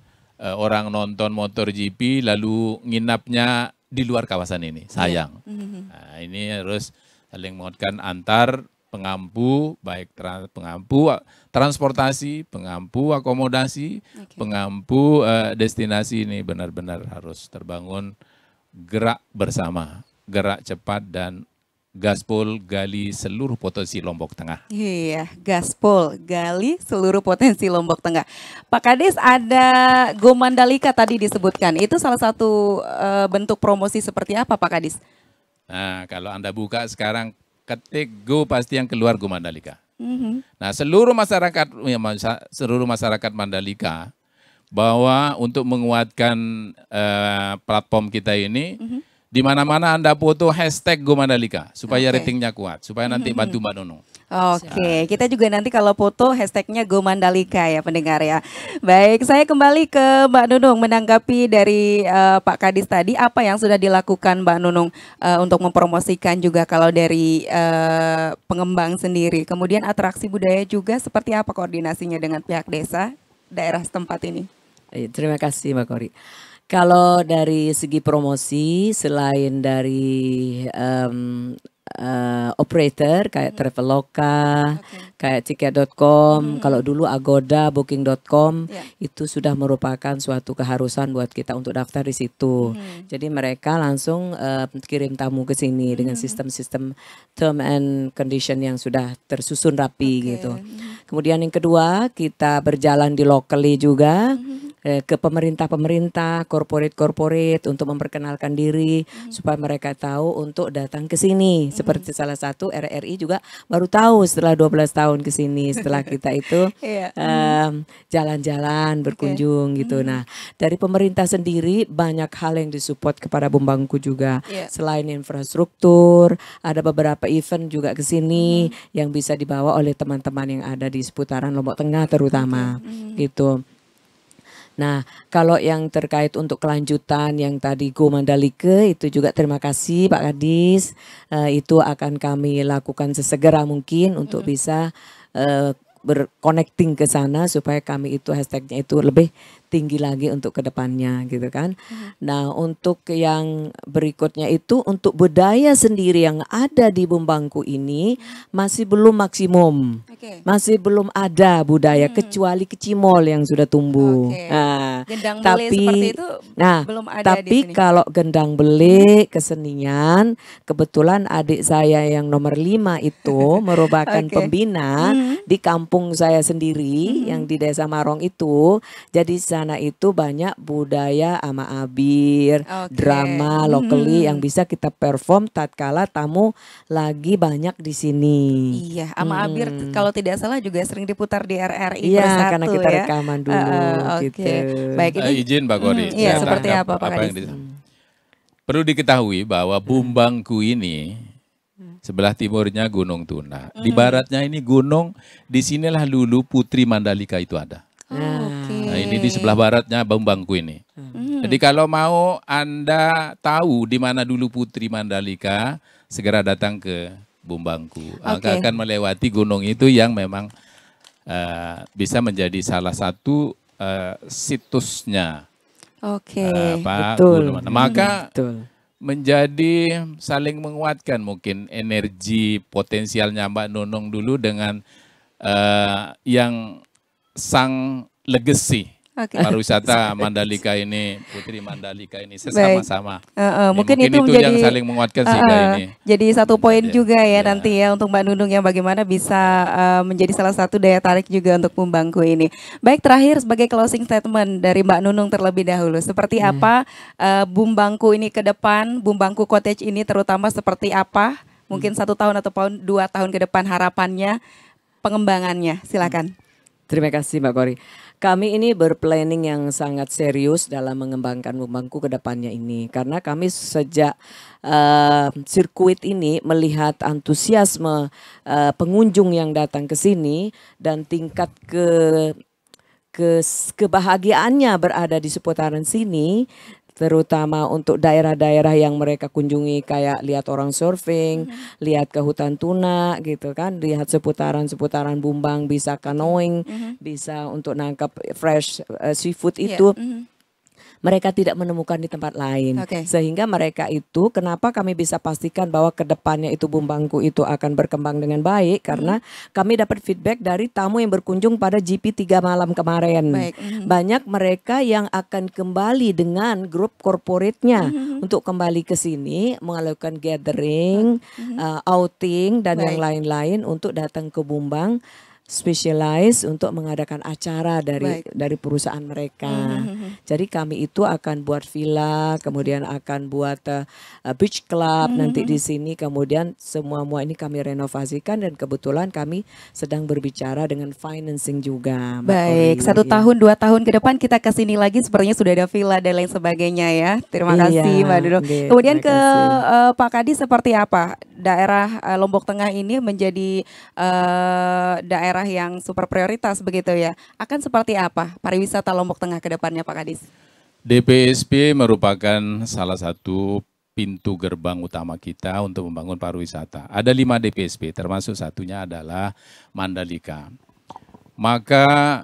Speaker 3: orang nonton motor GP lalu nginapnya di luar kawasan ini, sayang. Nah, ini harus saling menguatkan antar pengampu, baik pengampu transportasi, pengampu akomodasi, pengampu destinasi ini benar-benar harus terbangun gerak bersama, gerak cepat dan gaspol gali seluruh potensi Lombok Tengah.
Speaker 2: Iya, gaspol gali seluruh potensi Lombok Tengah. Pak Kadis, ada Go Mandalika tadi disebutkan. Itu salah satu bentuk promosi seperti apa Pak Kadis?
Speaker 3: Nah, kalau Anda buka sekarang ketik Go pasti yang keluar Go Mandalika. Nah, seluruh masyarakat Mandalika bahwa untuk menguatkan platform kita ini, di mana-mana Anda foto hashtag Go Mandalika supaya ratingnya kuat, supaya nanti bantu Mbak Nunung.
Speaker 2: Oke, kita juga nanti kalau foto hashtagnya Go Mandalika ya pendengar ya. Baik, saya kembali ke Mbak Nunung menanggapi dari Pak Kadis tadi, apa yang sudah dilakukan Mbak Nunung untuk mempromosikan juga kalau dari pengembang sendiri. Kemudian atraksi budaya juga seperti apa koordinasinya dengan pihak desa, daerah setempat ini?
Speaker 4: Terima kasih Mbak Kori. Kalau dari segi promosi, selain dari operator kayak Traveloka, kayak tiket.com, kalau dulu Agoda, booking.com, itu sudah merupakan suatu keharusan buat kita untuk daftar di situ. Jadi mereka langsung kirim tamu ke sini dengan sistem-sistem term and condition yang sudah tersusun rapi gitu. Kemudian yang kedua, kita berjalan di locally juga. Ke pemerintah-pemerintah, corporate untuk memperkenalkan diri supaya mereka tahu untuk datang ke sini. Seperti salah satu RRI juga baru tahu setelah 12 tahun ke sini setelah kita itu jalan-jalan berkunjung gitu. Nah, dari pemerintah sendiri banyak hal yang disupport kepada Bumbangku juga. Selain infrastruktur, ada beberapa event juga ke sini yang bisa dibawa oleh teman-teman yang ada di seputaran Lombok Tengah terutama gitu. Nah, kalau yang terkait untuk kelanjutan yang tadi Go Mandalika itu juga terima kasih Pak Kadis. Itu akan kami lakukan sesegera mungkin untuk bisa berconnecting ke sana supaya kami itu hashtagnya itu lebih tinggi lagi untuk kedepannya gitu kan. Nah untuk yang berikutnya itu untuk budaya sendiri yang ada di Bumbangku ini masih belum maksimum. Masih belum ada budaya kecuali kecimol yang sudah tumbuh. Nah,
Speaker 2: Gendang bele seperti itu belum ada
Speaker 4: tapi
Speaker 2: di sini.
Speaker 4: kalau gendang bele kesenian, kebetulan adik saya yang nomor 5 itu merupakan pembina di kampung saya sendiri yang di Desa Marong itu. Jadi sana itu banyak budaya ama abir, drama locally yang bisa kita perform tatkala tamu lagi banyak di sini.
Speaker 2: Iya, ama abir kalau tidak salah juga sering diputar di RRI
Speaker 4: Iya,
Speaker 2: Bersatu
Speaker 4: karena kita
Speaker 2: ya.
Speaker 4: rekaman dulu gitu.
Speaker 2: Baik, ini
Speaker 3: Izin Mbak Gori.
Speaker 2: iya,
Speaker 3: saya
Speaker 2: seperti
Speaker 3: tangkap
Speaker 2: apa Pak
Speaker 3: yang
Speaker 2: Kadis?
Speaker 3: Perlu diketahui bahwa Bumbangku ini sebelah timurnya Gunung Tuna, di baratnya ini gunung, disinilah dulu Putri Mandalika itu ada. Nah ini di sebelah baratnya Bumbangku ini. Jadi kalau mau Anda tahu di mana dulu Putri Mandalika, segera datang ke Bumbangku. Anda akan melewati gunung itu yang memang bisa menjadi salah satu situsnya.
Speaker 4: Betul.
Speaker 3: Maka
Speaker 4: Betul.
Speaker 3: menjadi saling menguatkan mungkin energi potensialnya Mbak Nunung dulu dengan yang sang legacy pariwisata Mandalika ini, Putri Mandalika ini sesama-sama.
Speaker 2: Mungkin itu
Speaker 3: itu
Speaker 2: menjadi
Speaker 3: yang saling menguatkan sehingga ini.
Speaker 2: Jadi satu poin juga ya nanti ya untuk Mbak Nunung yang bagaimana bisa menjadi salah satu daya tarik juga untuk Bumbangku ini. Baik, terakhir sebagai closing statement dari Mbak Nunung terlebih dahulu. Seperti apa Bumbangku ini ke depan, Bumbangku Cottage ini terutama seperti apa? Mungkin 1 tahun atau 2 tahun ke depan harapannya, pengembangannya. Silakan.
Speaker 4: Terima kasih Mbak Kori. Kami ini berplanning yang sangat serius dalam mengembangkan Bumbangku ke depannya ini. Karena kami sejak sirkuit ini melihat antusiasme pengunjung yang datang ke sini dan tingkat kebahagiaannya berada di seputaran sini. Terutama untuk daerah-daerah yang mereka kunjungi kayak lihat orang surfing, lihat ke hutan tuna gitu kan, lihat seputaran-seputaran Bumbang, bisa canoeing, bisa untuk nangkap fresh seafood itu. Mereka tidak menemukan di tempat lain. Sehingga mereka itu kenapa kami bisa pastikan bahwa ke depannya itu Bumbangku itu akan berkembang dengan baik karena kami dapat feedback dari tamu yang berkunjung pada GP 3 malam kemarin. Banyak mereka yang akan kembali dengan grup corporate-nya untuk kembali ke sini melakukan gathering, outing dan yang lain-lain untuk datang ke Bumbang. Specialize untuk mengadakan acara dari perusahaan mereka. Jadi kami itu akan buat villa, kemudian akan buat beach club nanti di sini, kemudian semua ini kami renovasikan dan kebetulan kami sedang berbicara dengan financing juga.
Speaker 2: Baik, 1 tahun 2 tahun ke depan kita ke sini lagi sepertinya sudah ada villa dan lain sebagainya ya. Terima kasih Mbak Nunung. Kemudian ke Pak Kadis seperti apa? Daerah Lombok Tengah ini menjadi daerah yang super prioritas begitu ya. Akan seperti apa pariwisata Lombok Tengah ke depannya Pak Kadis?
Speaker 3: DPSP merupakan salah satu pintu gerbang utama kita untuk membangun pariwisata. Ada 5 DPSP, termasuk satunya adalah Mandalika. Maka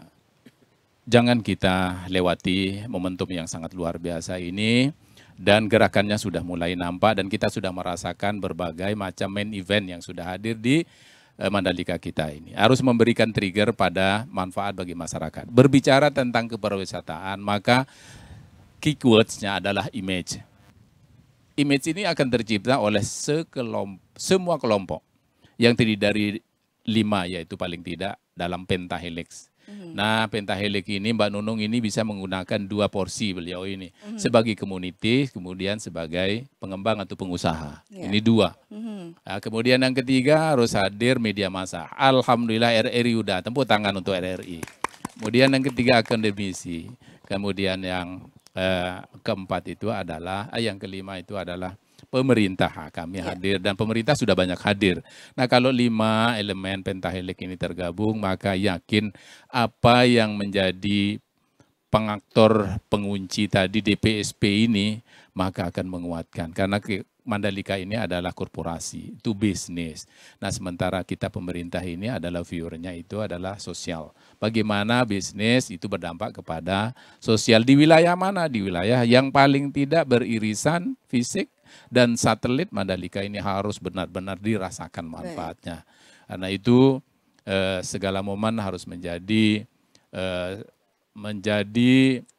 Speaker 3: jangan kita lewati momentum yang sangat luar biasa ini. Dan gerakannya sudah mulai nampak dan kita sudah merasakan berbagai macam main event yang sudah hadir di Mandalika kita ini. Harus memberikan trigger pada manfaat bagi masyarakat. Berbicara tentang kepariwisataan, maka keywords-nya adalah image. Image ini akan tercipta oleh semua kelompok yang terdiri dari 5, yaitu paling tidak dalam pentahelix. Nah, pentahelix ini Mbak Nunung ini bisa menggunakan 2 porsi beliau ini. Sebagai community, kemudian sebagai pengembang atau pengusaha. Ini 2. Nah, kemudian yang ketiga harus hadir media massa. Alhamdulillah RRI udah, tepuk tangan untuk RRI. Kemudian yang ketiga akademisi. Kemudian yang keempat itu adalah, yang kelima itu adalah pemerintah. Kami hadir dan pemerintah sudah banyak hadir. Nah kalau 5 elemen pentahelix ini tergabung, maka yakin apa yang menjadi pengaktor pengunci tadi DPSP ini, maka akan menguatkan. Karena Mandalika ini adalah korporasi, itu bisnis. Nah sementara kita pemerintah ini adalah viewernya itu adalah sosial. Bagaimana bisnis itu berdampak kepada sosial di wilayah mana? Di wilayah yang paling tidak beririsan fisik dan satelit Mandalika ini harus benar-benar dirasakan manfaatnya. Karena itu segala momen harus menjadi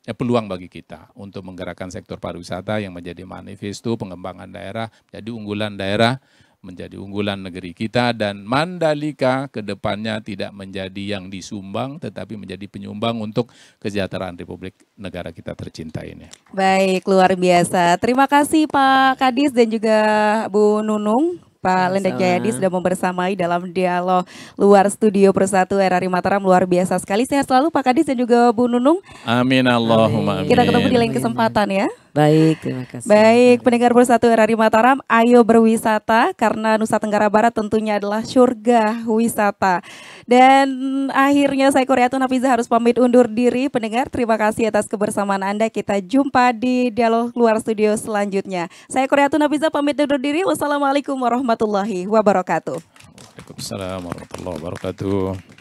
Speaker 3: peluang bagi kita untuk menggerakkan sektor pariwisata yang menjadi manifesto pengembangan daerah, menjadi unggulan daerah, menjadi unggulan negeri kita, dan Mandalika ke depannya tidak menjadi yang disumbang tetapi menjadi penyumbang untuk kesejahteraan Republik negara kita tercinta ini.
Speaker 2: Baik, luar biasa. Terima kasih Pak Kadis dan juga Bu Nunung. Pak Lendak Jayadi sudah membersamai dalam dialog luar studio Persatu RRI Mataram, luar biasa sekali. Sehat selalu Pak Kadis dan juga Bu Nunung.
Speaker 3: Amin Allahumma amin.
Speaker 2: Kita ketemu di lain kesempatan ya.
Speaker 4: Baik, terima kasih.
Speaker 2: Baik, pendengar Persatu RRI Mataram, ayo berwisata karena Nusa Tenggara Barat tentunya adalah surga wisata. Dan akhirnya saya Koryatun Hafizah harus pamit undur diri. Pendengar, terima kasih atas kebersamaan Anda. Kita jumpa di dialog luar studio selanjutnya. Saya Koryatun Hafizah pamit undur diri. Wassalamualaikum warahmatullahi wabarakatuh.
Speaker 3: Waalaikumsalam warahmatullahi wabarakatuh.